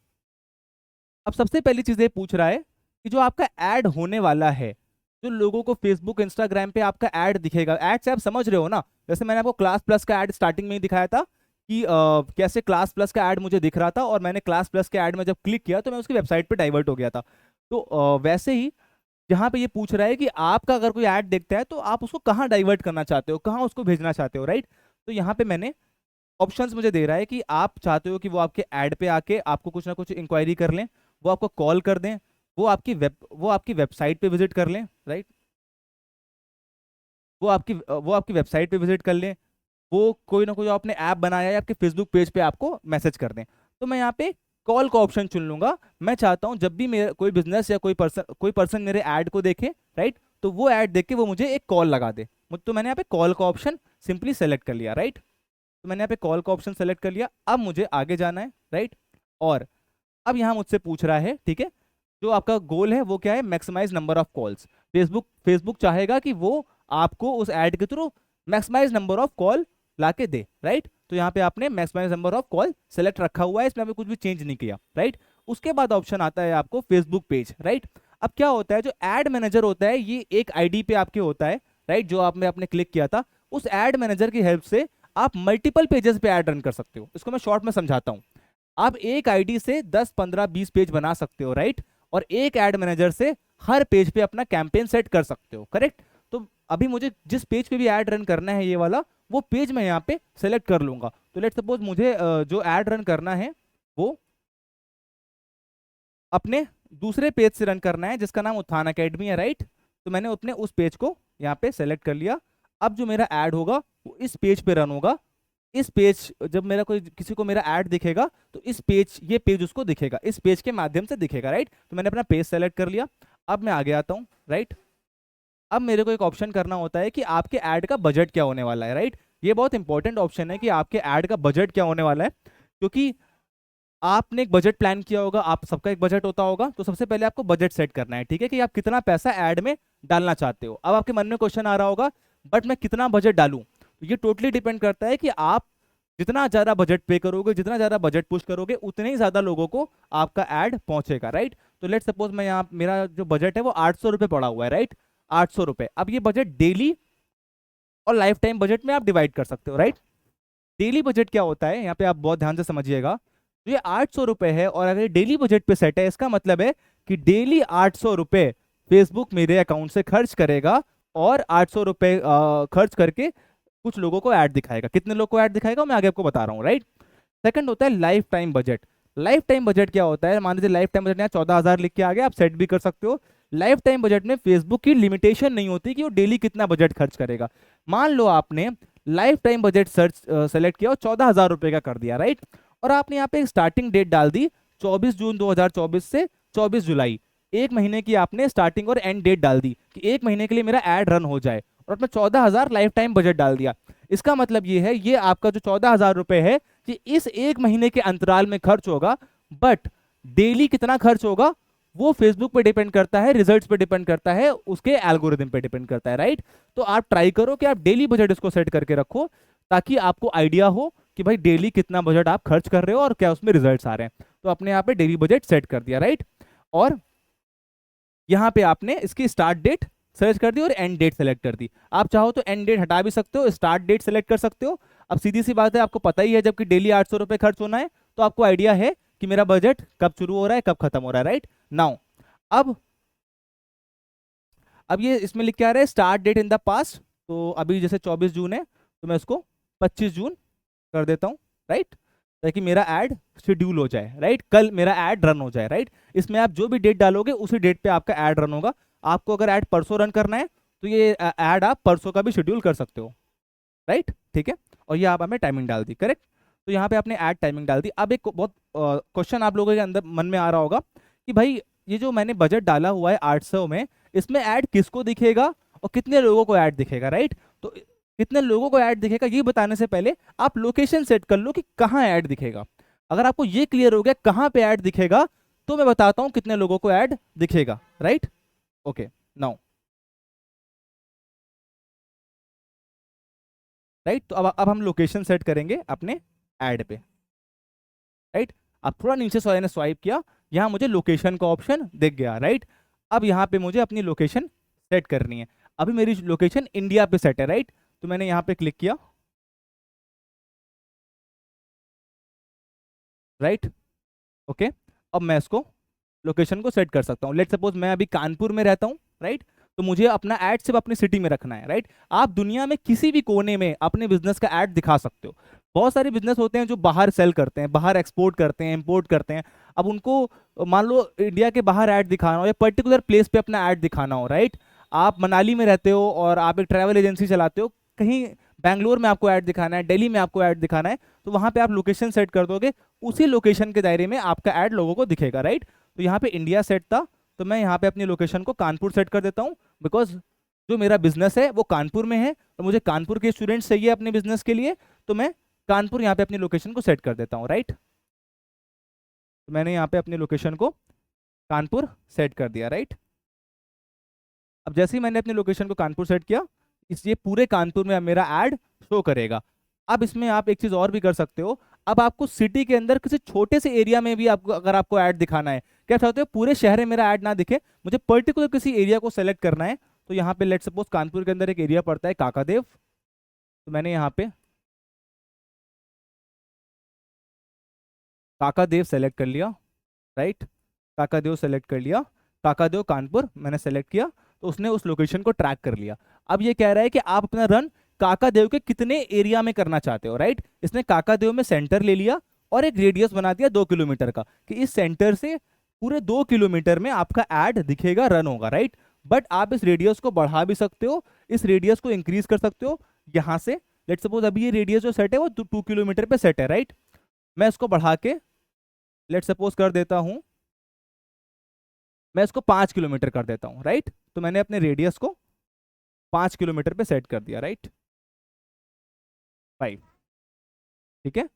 Speaker 1: अब सबसे पहली चीज ये पूछ रहा है कि जो आपका ऐड होने वाला है, जो लोगों को फेसबुक इंस्टाग्राम पे आपका ऐड दिखेगा, ऐड से आप समझ रहे हो ना, जैसे मैंने आपको क्लास प्लस का ऐड स्टार्टिंग में ही दिखाया था कि कैसे क्लास प्लस का ऐड मुझे दिख रहा था, और मैंने क्लास प्लस के ऐड में जब क्लिक किया तो मैं उसकी वेबसाइट पे डाइवर्ट हो गया था। तो वैसे ही यहाँ पे ये पूछ रहा है कि आपका अगर कोई ऐड देखता है तो आप उसको कहाँ डाइवर्ट करना चाहते हो, कहाँ उसको भेजना चाहते हो, राइट। तो यहाँ पे मैंने ऑप्शंस मुझे दे रहा है कि आप चाहते हो कि वो आपके ऐड पे आके आपको कुछ ना कुछ इंक्वायरी कर लें, वो आपको कॉल कर दें, वो आपकी वेबसाइट पे विजिट कर लें, राइट, वो आपकी वेबसाइट पे विजिट कर लें, वो कोई ना कोई आपने ऐप बनाया है आपके फेसबुक पेज पे आपको मैसेज कर दें। तो मैं यहाँ पे कॉल का ऑप्शन चुन लूंगा। मैं चाहता हूँ जब भी मेरा कोई बिजनेस या कोई पर्सन मेरे ऐड को देखे, राइट, तो वो ऐड देख के वो मुझे एक कॉल लगा दे। तो मैंने यहाँ पे कॉल का ऑप्शन सिंपली सेलेक्ट कर लिया, राइट। तो मैंने यहाँ पे कॉल का ऑप्शन सेलेक्ट कर लिया। अब मुझे आगे जाना है, राइट। और अब यहाँ मुझसे पूछ रहा है, ठीक है, जो आपका गोल है वो क्या है, maximise number of calls. Facebook चाहेगा कि वो आपको उस ऐड के through maximise number of call लाके दे, राइट। तो यहाँ पे आपने maximise number of call select रखा हुआ है, इसमें आपने कुछ भी चेंज नहीं किया, राइट। उसके बाद ऑप्शन आता है आपको फेसबुक पेज, राइट। अब क्या होता है, जो एड मैनेजर होता है ये एक आईडी पे आपके होता है, राइट, जो आपने क्लिक किया था। उस एड मैनेजर की हेल्प से आप मल्टीपल पेजेस पे ऐड रन कर सकते हो। इसको मैं शॉर्ट में समझाता हूँ। आप एक आईडी से 10, 15, 20 पेज बना सकते हो, राइट, और एक एड मैनेजर से हर पेज पे अपना कैंपेन सेट कर सकते हो, करेक्ट। तो अभी मुझे जिस पेज पे भी ऐड रन करना है ये वाला, वो पेज मैं यहाँ पे सेलेक्ट कर लूंगा। तो लेट्स सपोज मुझे जो ऐड रन करना है वो अपने दूसरे पेज से रन करना है, जिसका नाम उत्थान अकेडमी है, राइट। तो मैंने अपने उस पेज को यहाँ पे सेलेक्ट कर लिया। अब जो मेरा ऐड होगा वो इस पेज पे रन होगा। इस पेज जब मेरा किसी को मेरा ऐड दिखेगा तो ये पेज उसको दिखेगा, इस पेज के माध्यम से दिखेगा, राइट। तो मैंने अपना पेज सेलेक्ट कर लिया। अब मैं आगे आता हूँ, राइट। अब मेरे को एक ऑप्शन करना होता है कि आपके ऐड का बजट क्या होने वाला है, राइट। ये बहुत इंपॉर्टेंट ऑप्शन है कि आपके ऐड का बजट क्या होने वाला है, क्योंकि आपने एक बजट प्लान किया होगा, आप सबका एक बजट होता होगा। तो सबसे पहले आपको बजट सेट करना है, ठीक है, कि आप कितना पैसा ऐड में डालना चाहते हो। अब आपके मन में क्वेश्चन आ रहा होगा, बट मैं कितना बजट डालूं? तो ये टोटली डिपेंड करता है कि आप जितना ज्यादा बजट पे करोगे, जितना ज्यादा बजट पुश करोगे, उतने ही ज्यादा लोगों को आपका ऐड पहुंचेगा, राइट। तो लेट सपोज मैं यहाँ मेरा जो बजट है वो 800 रुपये पड़ा हुआ है, राइट, 800 रुपये। अब ये बजट डेली और लाइफ टाइम बजट में आप डिवाइड कर सकते हो, राइट। डेली बजट क्या होता है, यहाँ पे आप बहुत ध्यान से समझिएगा। तो ये 800 रुपये है, और अगर डेली बजट पे सेट है, इसका मतलब है कि डेली 800 रुपये फेसबुक मेरे अकाउंट से खर्च करेगा, और 800 रुपये खर्च करके कुछ लोगों को ऐड दिखाएगा। कितने लोग को ऐड दिखाएगा मैं आगे आपको बता रहा हूँ, राइट। सेकंड होता है life time budget. Life time budget क्या होता है, मान लीजिए लाइफ टाइम बजट यहाँ 14,000 लिख के आ गया, आप सेट भी कर सकते हो। लाइफ टाइम बजट में फेसबुक की लिमिटेशन नहीं होती कि वो डेली कितना बजट खर्च करेगा। मान लो आपने लाइफ टाइम बजट सेलेक्ट किया और 14,000 रुपये का कर दिया, राइट, और आपने यहाँ पे एक स्टार्टिंग डेट डाल दी 24 जून 2024 से 24 जुलाई, एक महीने की आपने स्टार्टिंग और एंड डेट डाल दी कि एक महीने के लिए मेरा ऐड रन हो जाए। और अपना 14,000 लाइफ टाइम बजट डाल दिया। इसका मतलब ये है, ये आपका जो 14,000 रुपए है ये इस एक महीने के अंतराल में खर्च होगा, बट डेली कितना खर्च होगा वो फेसबुक पे डिपेंड करता है, रिजल्ट्स पे डिपेंड करता है, उसके एल्गोरिदम पे डिपेंड करता है, राइट। तो आप ट्राई करो कि आप डेली बजट इसको सेट करके रखो, ताकि आपको आइडिया हो कि भाई डेली कितना बजट आप खर्च कर रहे हो और क्या उसमें रिजल्ट्स आ रहे हैं। तो अपने यहाँ पे डेली बजट सेट कर दिया, राइट। और यहाँ पे आपने इसकी स्टार्ट डेट सर्च कर दी और एंड डेट सेलेक्ट कर दी। आप चाहो तो एंड डेट हटा भी सकते हो, स्टार्ट डेट सेलेक्ट कर सकते हो। अब सीधी सी बात है, आपको पता ही है जबकि डेली 800 रुपये खर्च होना है, तो आपको आइडिया है कि मेरा बजट कब शुरू हो रहा है कब खत्म हो रहा है, राइट नाउ। अब ये इसमें लिख के आ रहा है start date in the past, तो अभी जैसे 24 जून है तो मैं इसको 25 जून कर देता हूँ, राइट, ताकि मेरा ऐड शेड्यूल हो जाए, राइट, कल मेरा ऐड रन हो जाए, राइट। इसमें आप जो भी डेट डालोगे उसी डेट पे आपका ऐड रन होगा। आपको अगर ऐड परसों रन करना है तो ये ऐड आप परसों का भी शेड्यूल कर सकते हो, राइट, ठीक है। और ये आप हमें टाइमिंग डाल दी, करेक्ट। तो यहाँ पे आपने ऐड टाइमिंग डाल दी। अब एक बहुत क्वेश्चन आप लोगों के अंदर मन में आ रहा होगा कि भाई ये जो मैंने बजट डाला हुआ है 800 में, इसमें ऐड किसको दिखेगा और कितने लोगों को ऐड दिखेगा, राइट। तो कितने लोगों को ऐड दिखेगा ये बताने से पहले आप लोकेशन सेट कर लो कि कहाँ ऐड दिखेगा। अगर आपको ये क्लियर हो गया कहाँ पे ऐड दिखेगा, तो मैं बताता हूँ कितने लोगों को ऐड दिखेगा, राइट। Okay now, right. तो अब हम लोकेशन सेट करेंगे अपने ऐड पे, राइट। अब थोड़ा नीचे स्वाइप किया, यहाँ मुझे लोकेशन का ऑप्शन दिख गया, राइट। अब यहाँ पे मुझे अपनी लोकेशन सेट करनी है। अभी मेरी लोकेशन इंडिया पे सेट है, राइट। तो मैंने यहाँ पे क्लिक किया, राइट, ओके। अब मैं इसको लोकेशन को सेट कर सकता हूँ। लेट सपोज मैं अभी कानपुर में रहता हूँ, राइट। तो मुझे अपना ऐड सिर्फ अपनी सिटी में रखना है, राइट। आप दुनिया में किसी भी कोने में अपने बिजनेस का ऐड दिखा सकते हो। बहुत सारे बिजनेस होते हैं जो बाहर सेल करते हैं, बाहर एक्सपोर्ट करते हैं, इंपोर्ट करते हैं। अब उनको मान लो इंडिया के बाहर ऐड दिखाना हो या पर्टिकुलर प्लेस पे अपना ऐड दिखाना हो, राइट। आप मनाली में रहते हो और आप एक ट्रैवल एजेंसी चलाते हो, कहीं बैंगलोर में आपको ऐड दिखाना है, दिल्ली में आपको ऐड दिखाना है, तो वहां पे आप लोकेशन सेट कर दोगे, उसी लोकेशन के दायरे में आपका ऐड लोगों को दिखेगा, राइट। तो यहाँ पे इंडिया सेट था, तो मैं यहाँ पे अपनी लोकेशन को कानपुर सेट कर देता हूँ, बिकॉज जो मेरा बिजनेस है वो कानपुर में है, तो मुझे कानपुर के स्टूडेंट्स चाहिए अपने बिजनेस के लिए, तो मैं कानपुर यहाँ पे अपनी लोकेशन को सेट कर देता हूँ, राइट। तो मैंने यहाँ पे अपनी लोकेशन को कानपुर सेट कर दिया, राइट। अब जैसे ही मैंने अपनी लोकेशन को कानपुर सेट किया, इस ये पूरे कानपुर में अब मेरा ऐड शो करेगा। अब इसमें आप एक चीज और भी कर सकते हो, अब आपको सिटी के अंदर किसी छोटे से एरिया में भी आपको अगर आपको ऐड दिखाना है, क्या चाहते हो पूरे शहर में मेरा ऐड ना दिखे, मुझे पर्टिकुलर किसी एरिया को सेलेक्ट करना है। तो यहाँ पे लेट सपोज कानपुर के अंदर एक एरिया पड़ता है काकादेव, तो मैंने यहाँ पे काकादेव सेलेक्ट कर लिया, राइट। काकादेव सेलेक्ट कर लिया, काकादेव कानपुर मैंने सेलेक्ट किया, तो उसने उस लोकेशन को ट्रैक कर लिया। अब ये कह रहा है कि आप अपना रन काकादेव के कितने एरिया में करना चाहते हो, राइट। इसने काकादेव में सेंटर ले लिया और एक रेडियस बना दिया 2 किलोमीटर का, कि इस सेंटर से पूरे 2 किलोमीटर में आपका ऐड दिखेगा, रन होगा, राइट। बट आप इस रेडियस को बढ़ा भी सकते हो, इस रेडियस को इंक्रीज कर सकते हो यहाँ से। लेट सपोज अभी ये रेडियस जो सेट है वो 2 किलोमीटर पे सेट है, राइट। मैं इसको बढ़ा के लेट सपोज कर देता हूँ, मैं इसको 5 किलोमीटर कर देता हूँ, राइट। तो मैंने अपने रेडियस को 5 किलोमीटर पे सेट कर दिया, राइट, 5, ठीक है।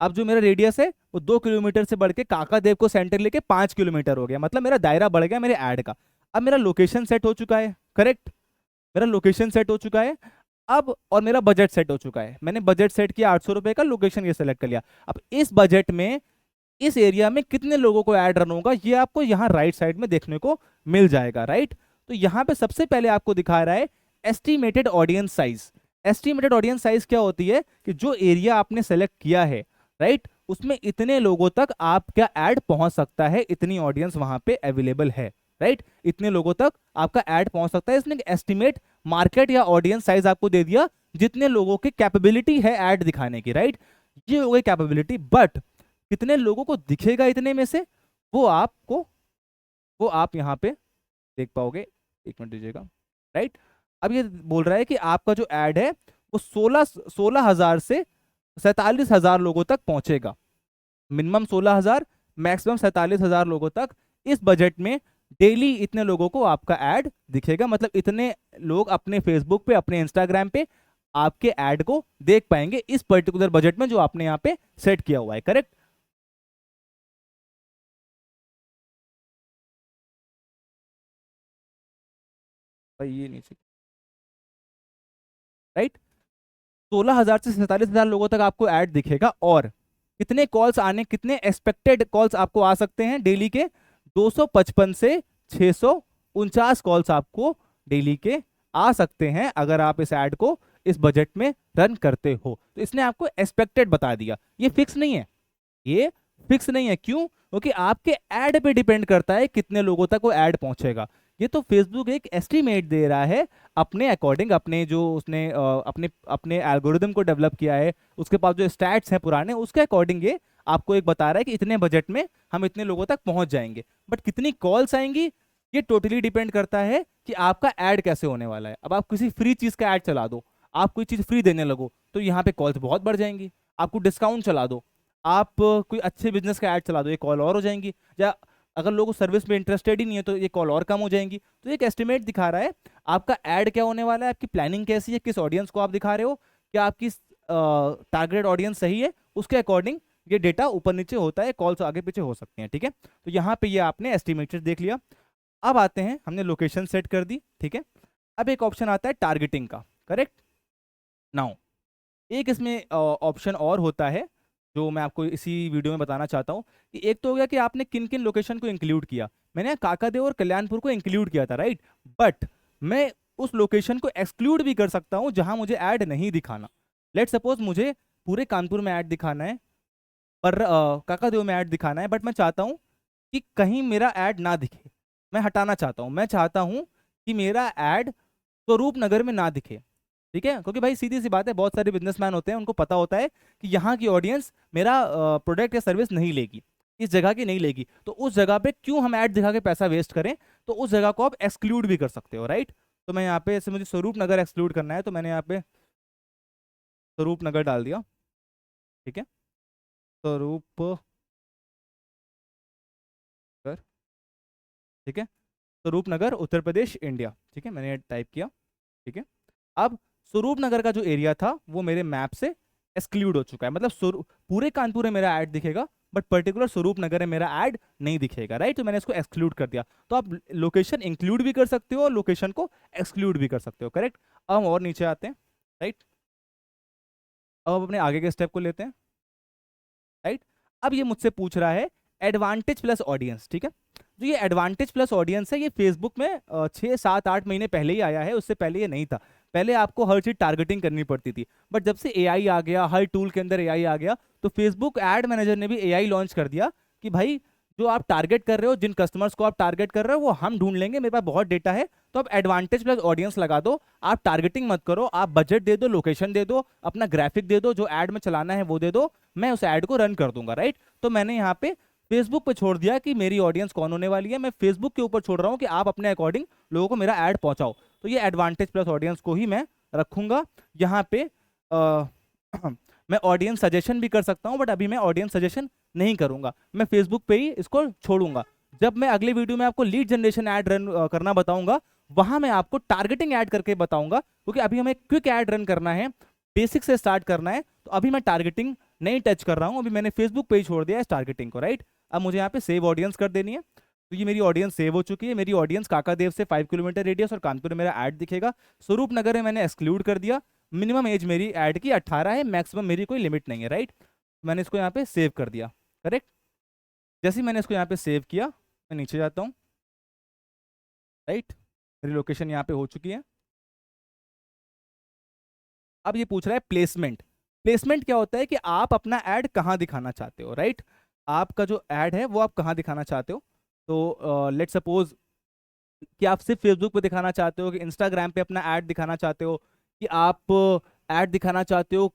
Speaker 1: अब जो मेरा रेडियस है वो 2 किलोमीटर से बढ़ के काकादेव को सेंटर लेके 5 किलोमीटर हो गया, मतलब मेरा दायरा बढ़ गया मेरे ऐड का। अब मेरा लोकेशन सेट हो चुका है, करेक्ट, मेरा लोकेशन सेट हो चुका है। अब और मेरा बजट सेट हो चुका है, मैंने बजट सेट किया 800 रुपए का, लोकेशन ये सेलेक्ट कर लिया। अब इस बजट में इस एरिया में कितने लोगों को ऐड रन होगा ये आपको यहाँ राइट साइड में देखने को मिल जाएगा, राइट। तो यहाँ पे सबसे पहले आपको दिखा रहा है estimated audience size. Estimated audience size क्या होती है कि जो एरिया आपने सेलेक्ट किया है, राइट, उसमें इतने लोगों तक आपका ऐड पहुंच सकता है, इतनी ऑडियंस वहां पे अवेलेबल है, राइट, इतने लोगों तक आपका ऐड पहुंच सकता है। इसने एस्टिमेट मार्केट या ऑडियंस साइज आपको दे दिया, जितने लोगों की कैपेबिलिटी है ऐड दिखाने की, राइट। ये हो गई कैपेबिलिटी, बट कितने लोगों को दिखेगा इतने में से, वो आपको वो आप यहाँ पे देख पाओगे, एक मिनट दीजिएगा, राइट। अब ये बोल रहा है कि आपका जो ऐड है वो 16,000 से 47,000 लोगों तक पहुंचेगा, मिनिमम 16,000, मैक्सिमम 47,000 लोगों तक इस बजट में डेली इतने लोगों को आपका ऐड दिखेगा, मतलब इतने लोग अपने फेसबुक पे, अपने इंस्टाग्राम पे आपके ऐड को देख पाएंगे इस पर्टिकुलर बजट में जो आपने यहाँ पे सेट किया हुआ है, करेक्ट। भाई ये नीचे, राइट। 16,000 से 47,000 लोगों तक आपको ऐड दिखेगा, और कितने कॉल्स आने, कितने एक्सपेक्टेड कॉल्स आपको आ सकते हैं डेली के, 255 से 649 कॉल्स आपको डेली के आ सकते हैं अगर आप इस ऐड को इस बजट में रन करते हो। तो इसने आपको एक्सपेक्टेड बता दिया, ये फिक्स नहीं है, ये फिक्स नहीं है। क्यों? क्योंकि आपके ऐड पे डिपेंड करता है कितने लोगों तक वो ऐड पहुंचेगा। ये तो फेसबुक एक एस्टीमेट दे रहा है अपने अकॉर्डिंग, अपने जो उसने अपने अपने एल्गोरिदम को डेवलप किया है, उसके पास जो स्टैट्स हैं पुराने, उसके अकॉर्डिंग ये आपको एक बता रहा है कि इतने बजट में हम इतने लोगों तक पहुंच जाएंगे। बट कितनी कॉल्स आएंगी ये टोटली डिपेंड करता है कि आपका ऐड कैसे होने वाला है। अब आप किसी फ्री चीज का ऐड चला दो, आप कोई चीज फ्री देने लगो, तो यहाँ पे कॉल्स बहुत बढ़ जाएंगी। आपको डिस्काउंट चला दो, आप कोई अच्छे बिजनेस का ऐड चला दो, ये कॉल और हो जाएंगी। या अगर लोग सर्विस में इंटरेस्टेड ही नहीं है तो ये कॉल और कम हो जाएंगी। तो एक एस्टिमेट दिखा रहा है आपका ऐड क्या होने वाला है, आपकी प्लानिंग कैसी है, किस ऑडियंस को आप दिखा रहे हो, क्या आपकी टारगेट ऑडियंस सही है, उसके अकॉर्डिंग ये डेटा ऊपर नीचे होता है, कॉल्स आगे पीछे हो सकती हैं, ठीक है। तो यहाँ पे ये आपने एस्टिमेटेड देख लिया। अब आते हैं, हमने लोकेशन सेट कर दी, ठीक है। अब एक ऑप्शन आता है टारगेटिंग का, करेक्ट। नाउ एक इसमें ऑप्शन और होता है जो मैं आपको इसी वीडियो में बताना चाहता हूँ कि एक तो हो गया कि आपने किन किन लोकेशन को इंक्लूड किया। मैंने काकादेव और कल्याणपुर को इंक्लूड किया था, राइट। बट मैं उस लोकेशन को एक्सक्लूड भी कर सकता हूँ जहां मुझे ऐड नहीं दिखाना। लेट सपोज मुझे पूरे कानपुर में ऐड दिखाना है, पर काकादेव में ऐड दिखाना है, बट मैं चाहता हूँ कि कहीं मेरा ऐड ना दिखे, मैं हटाना चाहता हूँ। मैं चाहता हूँ कि मेरा ऐड स्वरूप नगर में ना दिखे, ठीक है। क्योंकि भाई सीधी सी बात है, बहुत सारे बिजनेसमैन होते हैं, उनको पता होता है कि यहाँ की ऑडियंस मेरा प्रोडक्ट या सर्विस नहीं लेगी, इस जगह की नहीं लेगी, तो उस जगह पे क्यों हम ऐड दिखा के पैसा वेस्ट करें। तो उस जगह को आप एक्सक्लूड भी कर सकते हो, राइट। तो मैं यहाँ पे, जैसे मुझे स्वरूप नगर एक्सक्लूड करना है, तो मैंने यहाँ पे स्वरूप नगर डाल दिया, ठीक है। स्वरूप नगर, ठीक है। स्वरूप नगर, उत्तर प्रदेश, इंडिया, ठीक है, मैंने टाइप किया, ठीक है। अब स्वरूप नगर का जो एरिया था वो मेरे मैप से एक्सक्लूड हो चुका है, मतलब पूरे कानपुर में मेरा ऐड दिखेगा, बट पर्टिकुलर स्वरूप नगर में मेरा ऐड नहीं दिखेगा, राइट। तो मैंने इसको एक्सक्लूड कर दिया। तो आप लोकेशन इंक्लूड भी कर सकते हो और लोकेशन को एक्सक्लूड भी कर सकते हो, करेक्ट। अब हम और नीचे आते हैं, राइट। अब अपने आगे के स्टेप को लेते हैं, राइट। अब ये मुझसे पूछ रहा है एडवांटेज प्लस ऑडियंस, ठीक है। जो ये एडवांटेज प्लस ऑडियंस है, ये फेसबुक में 6 7 8 महीने पहले ही आया है, उससे पहले ये नहीं था। पहले आपको हर चीज टारगेटिंग करनी पड़ती थी, बट जब से एआई आ गया, हर टूल के अंदर एआई आ गया, तो फेसबुक एड मैनेजर ने भी एआई लॉन्च कर दिया कि भाई जो आप टारगेट कर रहे हो, जिन कस्टमर्स को आप टारगेट कर रहे हो वो हम ढूंढ लेंगे, मेरे पास बहुत डेटा है। तो आप एडवांटेज प्लस ऑडियंस लगा दो, आप टारगेटिंग मत करो, आप बजट दे दो, लोकेशन दे दो, अपना ग्राफिक दे दो, जो ऐड में चलाना है वो दे दो, मैं उस ऐड को रन कर दूंगा, राइट। तो मैंने यहाँ पे फेसबुक पे छोड़ दिया कि मेरी ऑडियंस कौन होने वाली है, मैं फेसबुक के ऊपर छोड़ रहा हूँ कि आप अपने अकॉर्डिंग लोगों को मेरा ऐड पहुंचाओ। तो ये एडवांटेज प्लस ऑडियंस को ही मैं रखूंगा यहाँ पे। मैं ऑडियंस सजेशन भी कर सकता हूँ, बट अभी मैं ऑडियंस सजेशन नहीं करूंगा, मैं फेसबुक पे ही इसको छोड़ूंगा। जब मैं अगले वीडियो में आपको लीड जनरेशन ऐड रन करना बताऊंगा, वहां मैं आपको टारगेटिंग ऐड करके बताऊंगा, क्योंकि अभी हमें क्विक ऐड रन करना है, बेसिक से स्टार्ट करना है। तो अभी मैं टारगेटिंग नहीं टच कर रहा हूं, अभी मैंने फेसबुक पे ही छोड़ दिया है टारगेटिंग को, राइट। अब मुझे यहाँ पे सेव ऑडियंस कर देनी है, तो ये मेरी ऑडियंस सेव हो चुकी है। मेरी ऑडियंस काकादेव से 5 किलोमीटर रेडियस और कानपुर में मेरा ऐड दिखेगा। स्वरूप नगर में मैंने एक्सक्लूड कर दिया, मिनिमम एज मेरी ऐड की 18 है, मैक्सिमम मेरी कोई लिमिट नहीं है, राइट। मैंने इसको यहाँ पे सेव कर दिया, करेक्ट। जैसे ही मैंने इसको यहाँ पे सेव किया, मैं नीचे जाता हूँ, राइट। मेरी लोकेशन यहाँ पे हो चुकी है। अब ये पूछ रहा है प्लेसमेंट। प्लेसमेंट क्या होता है कि आप अपना ऐड कहाँ दिखाना चाहते हो, राइट। आपका जो ऐड है वो आप कहाँ दिखाना चाहते हो। तो लेट सपोज कि आप सिर्फ फेसबुक पे दिखाना चाहते हो, कि इंस्टाग्राम पे अपना ऐड दिखाना चाहते हो, कि आप ऐड दिखाना चाहते हो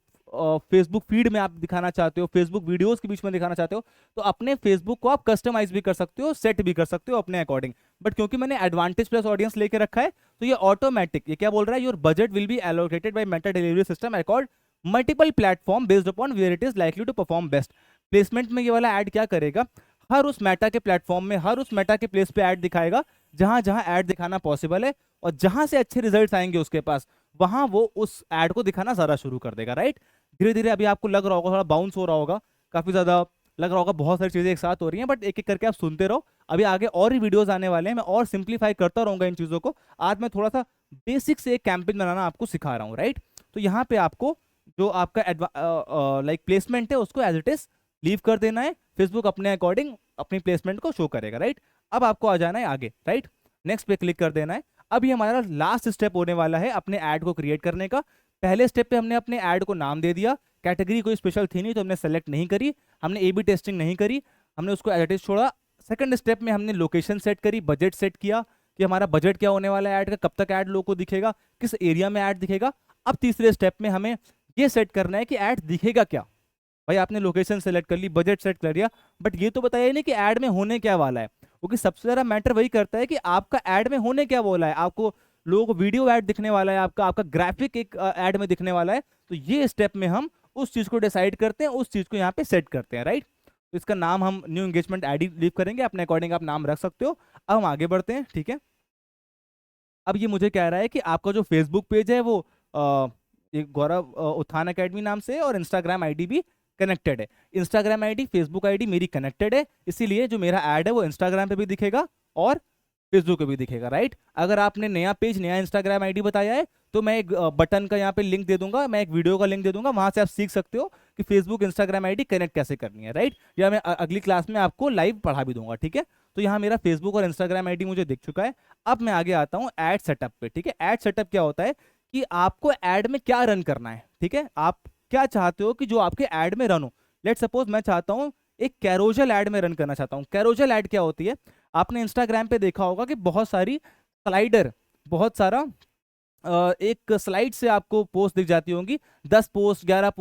Speaker 1: फेसबुक फीड में, आप दिखाना चाहते हो फेसबुक वीडियोस के बीच में दिखाना चाहते हो, तो अपने फेसबुक को आप कस्टमाइज भी कर सकते हो, सेट भी कर सकते हो अपने अकॉर्डिंग। बट क्योंकि मैंने एडवांटेज प्लस ऑडियंस लेके रखा है, तो ये ऑटोमेटिक, ये क्या बोल रहा है, your budget will be allocated by Meta delivery system across multiple platform based upon where it is likely to perform best. Placement में ये वाला ऐड क्या करेगा, हर उस मेटा के प्लेटफॉर्म में, हर उस मेटा के प्लेस पे ऐड दिखाएगा जहां जहां ऐड दिखाना पॉसिबल है, और जहां से अच्छे रिजल्ट्स आएंगे उसके पास, वहां वो उस ऐड को दिखाना ज्यादा शुरू कर देगा, राइट। धीरे धीरे अभी आपको लग रहा होगा, थोड़ा बाउंस हो रहा होगा, काफी ज्यादा लग रहा होगा, बहुत सारी चीजें एक साथ हो रही हैं, बट एक एक करके आप सुनते रहो। अभी आगे और ही वीडियोस आने वाले हैं, मैं और सिंप्लीफाई करता रहूंगा इन चीजों को। आज मैं थोड़ा सा बेसिक से एक कैंपेन बनाना आपको सिखा रहा हूँ, राइट। तो यहाँ पे आपको जो आपका लाइक प्लेसमेंट है उसको एज इट इज लीव कर देना है, फेसबुक अपने अकॉर्डिंग अपनी प्लेसमेंट को शो करेगा, राइट। अब आपको आ जाना है आगे, राइट, नेक्स्ट पे क्लिक कर देना है। अब ये हमारा लास्ट स्टेप होने वाला है अपने ऐड को क्रिएट करने का। पहले स्टेप पे हमने अपने ऐड को नाम दे दिया, कैटेगरी कोई स्पेशल थी नहीं तो हमने सेलेक्ट नहीं करी, हमने ए बी टेस्टिंग नहीं करी, हमने उसको एज इट इज छोड़ा। सेकंड स्टेप में हमने लोकेशन सेट करी, बजट सेट किया कि हमारा बजट क्या होने वाला है ऐड का, कब तक ऐड लोगों को दिखेगा, किस एरिया में ऐड दिखेगा। अब तीसरे स्टेप में हमें ये सेट करना है कि ऐड दिखेगा क्या। भाई आपने लोकेशन सेलेक्ट कर ली, बजट सेट कर लिया, बट ये तो बताइए नहीं कि ऐड में होने क्या वाला है, क्योंकि सबसे ज्यादा मैटर वही करता है कि आपका ऐड में होने क्या वाला है। आपको लोगों को वीडियो ऐड दिखने वाला है, आपका आपका ग्राफिक एक ऐड में दिखने वाला है। तो ये स्टेप में हम उस चीज को डिसाइड करते हैं, उस चीज को यहाँ पे सेट करते हैं, राइट। तो इसका नाम हम न्यू एंगेजमेंट आईडी लीव करेंगे, अपने अकॉर्डिंग आप नाम रख सकते हो। अब हम आगे बढ़ते हैं, ठीक है। अब ये मुझे कह रहा है कि आपका जो फेसबुक पेज है वो ये गौरव उत्थान अकेडमी नाम से है, और इंस्टाग्राम आईडी भी कनेक्टेड है। इंस्टाग्राम आईडी फेसबुक आईडी मेरी कनेक्टेड है, इसीलिए जो मेरा ऐड है वो इंस्टाग्राम पे भी दिखेगा और फेसबुक पे भी दिखेगा, राइट। अगर आपने नया पेज, नया इंस्टाग्राम आईडी बताया है तो मैं एक बटन का यहाँ पे लिंक दे दूंगा, मैं एक वीडियो का लिंक दे दूंगा, वहां से आप सीख सकते हो कि फेसबुक इंस्टाग्राम आईडी कनेक्ट कैसे करनी है, राइट। या मैं अगली क्लास में आपको लाइव पढ़ा भी दूंगा, ठीक है। तो यहाँ मेरा फेसबुक और इंस्टाग्राम आईडी मुझे दिख चुका है। अब मैं आगे आता हूँ ऐड सेटअप पे, ठीक है। ऐड सेटअप क्या होता है कि आपको ऐड में क्या रन करना है, ठीक है। आप क्या चाहते हो कि जो आपके ऐड में रन हो। लेट सपोज मैं चाहता हूँ एक कैरोजल ऐड में रन करना चाहता हूँ। कैरोजल ऐड क्या होती है, आपने इंस्टाग्राम पे देखा होगा कि बहुत सारी स्लाइडर, बहुत सारा एक स्लाइड से आपको पोस्ट दिख जाती होंगी, 10 पोस्ट, 11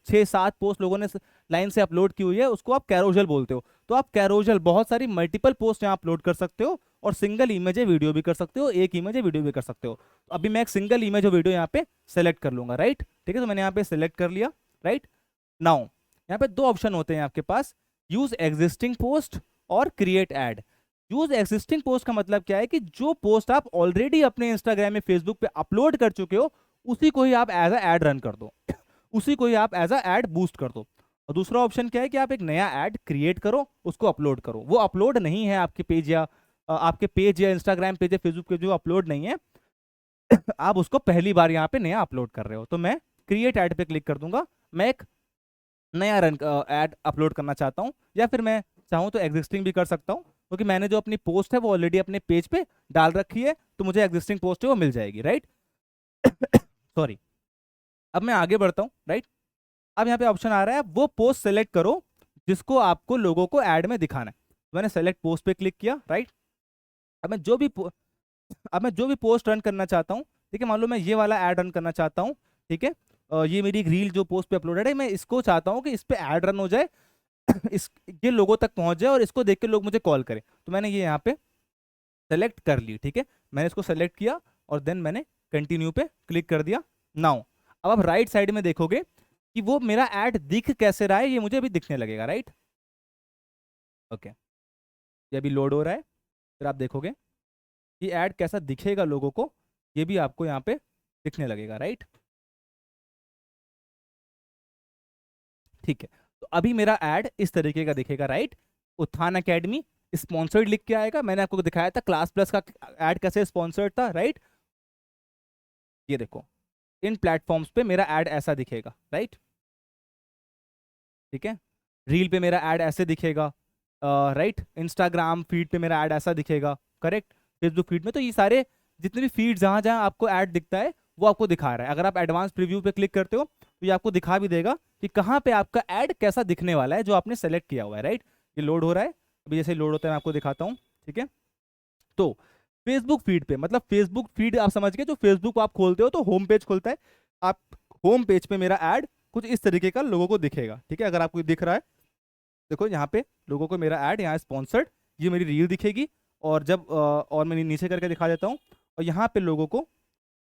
Speaker 1: 6-7 पोस्ट लोगों ने लाइन से अपलोड की हुई है, उसको आप कैरोजल बोलते हो। तो आप कैरोजल बहुत सारी मल्टीपल पोस्ट यहाँ अपलोड कर सकते हो, और सिंगल इमेज है वीडियो भी कर सकते हो, एक इमेज है वीडियो भी कर सकते हो। तो अभी मैं एक सिंगल इमेज और वीडियो यहाँ पे सेलेक्ट कर लूंगा, राइट, ठीक है। तो मैंने यहाँ पे सेलेक्ट कर लिया, राइट। नाउ यहाँ पे दो ऑप्शन होते हैं आपके पास, यूज एग्जिस्टिंग पोस्ट और create add. Use existing post का मतलब क्या है कि जो पोस्ट आप ऑलरेडी अपने इंस्टाग्राम में, फेसबुक पे अपलोड कर चुके हो, उसी को ही आप एज अ ऐड रन कर दो उसी को ही आप एज अ ऐड बूस्ट कर दो। और दूसरा ऑप्शन क्या है कि आप एक नया ऐड क्रिएट करो, उसको अपलोड करो। वो अपलोड नहीं है आपके पेज या आपके पेज या इंस्टाग्राम पेज या फेसबुक पे जो अपलोड नहीं है आप उसको पहली बार यहाँ पे नया अपलोड कर रहे हो। तो मैं क्रिएट ऐड पे क्लिक कर दूंगा, मैं एक नया रन ऐड अपलोड करना चाहता हूँ, या फिर मैं चाहूँ तो एग्जिस्टिंग भी कर सकता हूँ, क्योंकि मैंने जो अपनी पोस्ट है वो ऑलरेडी अपने पेज पे डाल रखी है, तो मुझे एग्जिस्टिंग पोस्ट है वो मिल जाएगी, राइट। सॉरी। अब मैं आगे बढ़ता हूँ, राइट। अब यहाँ पे ऑप्शन आ रहा है वो पोस्ट सेलेक्ट करो जिसको आपको लोगों को ऐड में दिखाना है। तो मैंने सेलेक्ट पोस्ट पे क्लिक किया, राइट। अब मैं जो भी अब मैं जो भी पोस्ट रन करना चाहता हूँ, ठीक है, मान लो मैं ये वाला ऐड रन करना चाहता हूँ, ठीक है। ये मेरी एक रील जो पोस्ट पे अपलोडेड है, मैं इसको चाहता हूँ कि इस पे ऐड रन हो जाए इस ये लोगों तक पहुंच जाए और इसको देख के लोग मुझे कॉल करें। तो मैंने ये यहाँ पे सेलेक्ट कर ली, ठीक है। मैंने इसको सेलेक्ट किया और देन मैंने कंटिन्यू पे क्लिक कर दिया। नाउ अब आप राइट साइड में देखोगे कि वो मेरा ऐड दिख कैसे रहा है, ये मुझे अभी दिखने लगेगा, राइट। ओके, ये अभी लोड हो रहा है, फिर आप देखोगे ये ऐड कैसा दिखेगा लोगों को, ये भी आपको यहाँ पे दिखने लगेगा, राइट। ठीक है, तो अभी मेरा ऐड इस तरीके का दिखेगा, राइट। उत्थान अकेडमी स्पॉन्सर्ड लिख के आएगा, मैंने आपको दिखाया था क्लास प्लस का ऐड कैसे स्पॉन्सर्ड था, राइट। ये देखो इन प्लेटफॉर्म्स पे मेरा ऐड ऐसा दिखेगा, राइट। ठीक है, रील पे मेरा ऐड ऐसे दिखेगा, राइट। इंस्टाग्राम फीड पे मेरा ऐड ऐसा दिखेगा, करेक्ट। फेसबुक फीड में, तो ये सारे जितने भी फीड जहां जहां आपको ऐड दिखता है वो आपको दिखा रहा है। अगर आप एडवांस प्रीव्यू पे क्लिक करते हो तो ये आपको दिखा भी देगा कि कहाँ पे आपका ऐड कैसा दिखने वाला है जो आपने सेलेक्ट किया हुआ है, राइट। ये लोड हो रहा है, अभी जैसे लोड होता है मैं आपको दिखाता हूँ, ठीक है। तो फेसबुक फीड पे, मतलब फेसबुक फीड आप समझ गए, जो फेसबुक आप खोलते हो तो होम पेज खुलता है, आप होम पेज पे मेरा ऐड कुछ इस तरीके का लोगों को दिखेगा, ठीक है। अगर आपको दिख रहा है, देखो यहाँ पे लोगों को मेरा ऐड यहाँ स्पॉन्सर्ड, ये मेरी रील दिखेगी, और जब और मैं नीचे करके दिखा देता हूँ, और यहाँ पे लोगों को,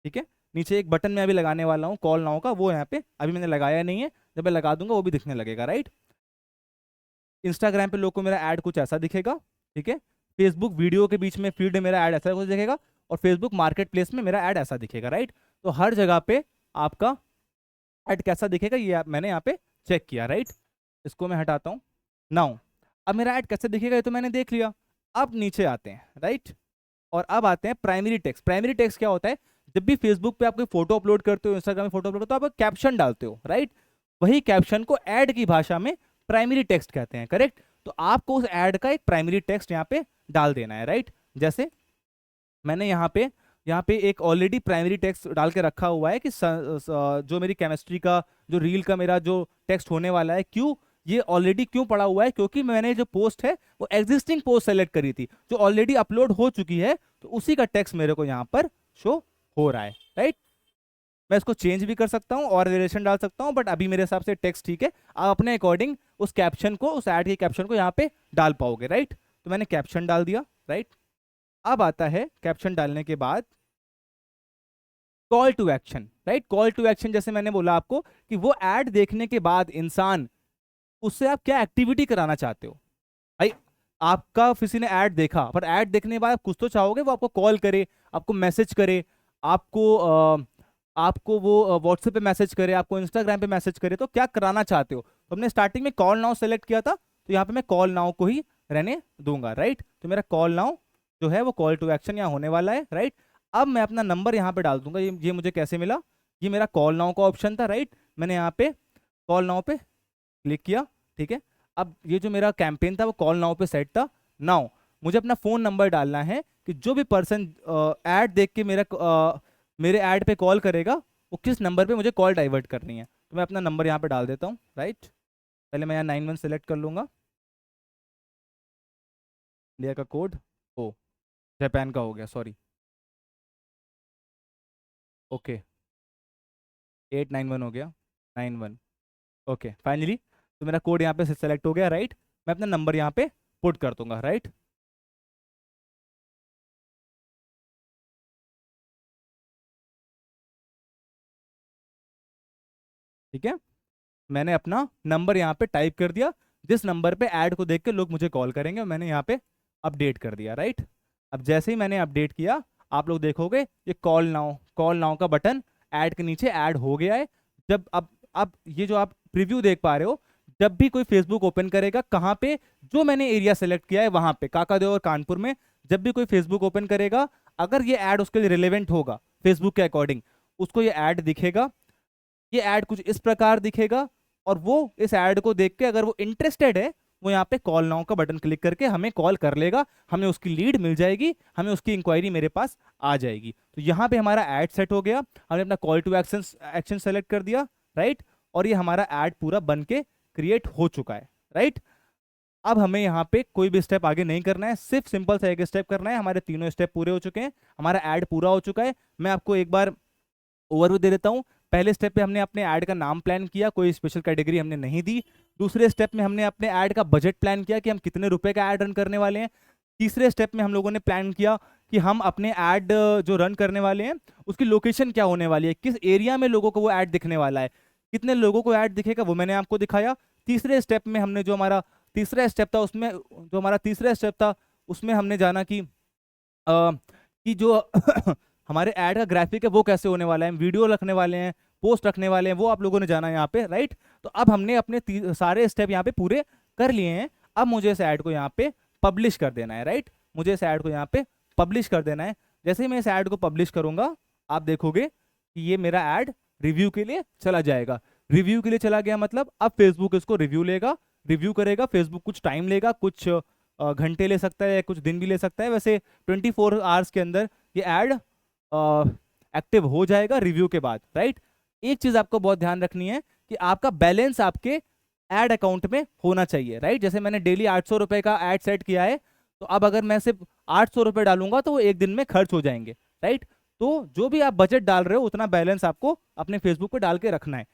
Speaker 1: ठीक है, नीचे एक बटन मैं अभी लगाने वाला हूँ कॉल नाउ का, वो यहाँ पे अभी मैंने लगाया नहीं है, जब मैं लगा दूंगा वो भी दिखने लगेगा, राइट। इंस्टाग्राम पे लोग को मेरा ऐड कुछ ऐसा दिखेगा, ठीक है। फेसबुक वीडियो के बीच में फीड में मेरा ऐड ऐसा कुछ दिखेगा, और फेसबुक मार्केट प्लेस में मेरा ऐड ऐसा दिखेगा, राइट। तो हर जगह पे आपका ऐड कैसा दिखेगा ये मैंने यहाँ पे चेक किया, राइट। इसको मैं हटाता हूँ। नाउ अब मेरा ऐड कैसे दिखेगा ये तो मैंने देख लिया। अब नीचे आते हैं, राइट, और अब आते हैं प्राइमरी टेक्स्ट। प्राइमरी टेक्स्ट क्या होता है? जब भी फेसबुक पे आप कोई फोटो अपलोड करते हो, इंस्टाग्राम में फोटो अपलोड करते हो, आप कैप्शन डालते हो, राइट। वही कैप्शन को ऐड की भाषा में प्राइमरी टेक्स्ट कहते हैं, करेक्ट। तो आपको उस ऐड का एक प्राइमरी टेक्स्ट यहाँ पे डाल देना है, राइट। जैसे मैंने यहाँ पे एक ऑलरेडी प्राइमरी टेक्स्ट डाल के रखा हुआ है कि जो मेरी केमिस्ट्री का जो रील का मेरा जो टेक्स्ट होने वाला है, क्यों ये ऑलरेडी क्यों पड़ा हुआ है, क्योंकि मैंने जो पोस्ट है वो एग्जिस्टिंग पोस्ट सेलेक्ट करी थी जो ऑलरेडी अपलोड हो चुकी है, तो उसी का टेक्स्ट मेरे को यहाँ पर शो हो रहा है, राइट। मैं इसको चेंज भी कर सकता हूँ और रिलेशन डाल सकता हूँ, बट अभी मेरे हिसाब से टेक्स्ट ठीक है। आप अपने अकॉर्डिंग उस कैप्शन को, उस ऐड के कैप्शन को यहाँ पे डाल पाओगे, राइट। तो मैंने कैप्शन डाल दिया, राइट। अब आता है कैप्शन डालने के बाद call to action, right. Call to action जैसे मैंने बोला आपको कि वो ऐड देखने के बाद इंसान, उससे आप क्या एक्टिविटी कराना चाहते हो। भाई आपका किसी ने ऐड देखा, पर ऐड देखने के बाद आप कुछ तो चाहोगे वो आपको कॉल करे, आपको मैसेज करे, आपको वो व्हाट्सएप पे मैसेज करे, आपको इंस्टाग्राम पे मैसेज करे, तो क्या कराना चाहते हो। तो हमने स्टार्टिंग में कॉल नाउ सेलेक्ट किया था, तो यहाँ पे मैं कॉल नाउ को ही रहने दूंगा, राइट। तो मेरा कॉल नाउ जो है वो कॉल टू एक्शन यहाँ होने वाला है, राइट। अब मैं अपना नंबर यहाँ पे डाल दूंगा। ये मुझे कैसे मिला? ये मेरा कॉल नाउ का ऑप्शन था, राइट। मैंने यहाँ पे कॉल नाउ पे क्लिक किया, ठीक है। अब ये जो मेरा कैंपेन था वो कॉल नाउ पे सेट था। नाउ मुझे अपना फ़ोन नंबर डालना है कि जो भी पर्सन ऐड देख के मेरे ऐड पे कॉल करेगा वो किस नंबर पे मुझे कॉल डाइवर्ट करनी है। तो मैं अपना नंबर यहाँ पे डाल देता हूँ, राइट। पहले मैं यहाँ 91 सेलेक्ट कर लूँगा, इंडिया का कोड, ओ जापान का हो गया, सॉरी, ओके 891 हो गया, 91, ओके फाइनली। तो मेरा कोड यहाँ पे सेलेक्ट हो गया, राइट। मैं अपना नंबर यहाँ पे पुट कर दूंगा, राइट। ठीक है, मैंने अपना नंबर यहाँ पे टाइप कर दिया, जिस नंबर पे ऐड को देख के लोग मुझे कॉल करेंगे, मैंने यहाँ पे अपडेट कर दिया, राइट। अब जैसे ही मैंने अपडेट किया, आप लोग देखोगे ये कॉल नाउ का बटन ऐड के नीचे ऐड हो गया है। जब अब ये जो आप प्रीव्यू देख पा रहे हो, जब भी कोई फेसबुक ओपन करेगा, कहाँ पे, जो मैंने एरिया सेलेक्ट किया है वहां पे काकादेव और कानपुर में, जब भी कोई फेसबुक ओपन करेगा, अगर ये ऐड उसके लिए रिलेवेंट होगा फेसबुक के अकॉर्डिंग, उसको ये ऐड दिखेगा। ये ऐड कुछ इस प्रकार दिखेगा, और वो इस ऐड को देख के अगर वो इंटरेस्टेड है, वो यहाँ पे कॉल नाउ का बटन क्लिक करके हमें कॉल कर लेगा, हमें उसकी लीड मिल जाएगी, हमें उसकी इंक्वायरी मेरे पास आ जाएगी। तो यहाँ पे हमारा ऐड सेट हो गया, हमने अपना कॉल टू एक्शन सेलेक्ट कर दिया, राइट। और ये हमारा ऐड पूरा बन के क्रिएट हो चुका है, राइट। अब हमें यहाँ पे कोई भी स्टेप आगे नहीं करना है, सिर्फ सिंपल सा एक स्टेप करना है। हमारे तीनों स्टेप पूरे हो चुके हैं, हमारा ऐड पूरा हो चुका है। मैं आपको एक बार ओवरव्यू दे देता हूँ। पहले स्टेप पे हमने अपने ऐड का नाम प्लान किया, कोई स्पेशल कैटेगरी हमने नहीं दी। दूसरे स्टेप में हमने अपने ऐड का बजट प्लान किया कि हम कितने रुपए का ऐड रन करने वाले हैं। तीसरे स्टेप में हम लोगों ने प्लान किया कि हम अपने ऐड जो रन करने वाले हैं उसकी लोकेशन क्या होने वाली है, किस एरिया में लोगों को वो ऐड दिखने वाला है, कितने लोगों को ऐड दिखेगा वो मैंने आपको दिखाया। तीसरे स्टेप में हमने जो हमारा तीसरा स्टेप था उसमें हमने जाना कि जो हमारे ऐड का ग्राफिक है वो कैसे होने वाला है, हम वीडियो रखने वाले हैं, पोस्ट रखने वाले हैं, वो आप लोगों ने जाना है यहाँ पे, राइट। तो अब हमने अपने सारे स्टेप यहाँ पे पूरे कर लिए हैं। अब मुझे इस ऐड को यहाँ पे पब्लिश कर देना है, राइट। मुझे इस ऐड को यहाँ पे पब्लिश कर देना है। जैसे ही मैं इस ऐड को पब्लिश करूंगा, आप देखोगे कि ये मेरा ऐड रिव्यू के लिए चला जाएगा। रिव्यू के लिए चला गया मतलब अब फेसबुक इसको रिव्यू लेगा, रिव्यू करेगा। फेसबुक कुछ टाइम लेगा, कुछ घंटे ले सकता है, कुछ दिन भी ले सकता है। वैसे 24 आवर्स के अंदर ये ऐड एक्टिव हो जाएगा रिव्यू के बाद, राइट। एक चीज आपको बहुत ध्यान रखनी है कि आपका बैलेंस आपके ऐड अकाउंट में होना चाहिए, राइट। जैसे मैंने डेली 800 रुपए का ऐड सेट किया है, तो अब अगर मैं सिर्फ 800 रुपए डालूंगा तो वो एक दिन में खर्च हो जाएंगे, राइट। तो जो भी आप बजट डाल रहे हो उतना बैलेंस आपको अपने फेसबुक पे डाल के रखना है।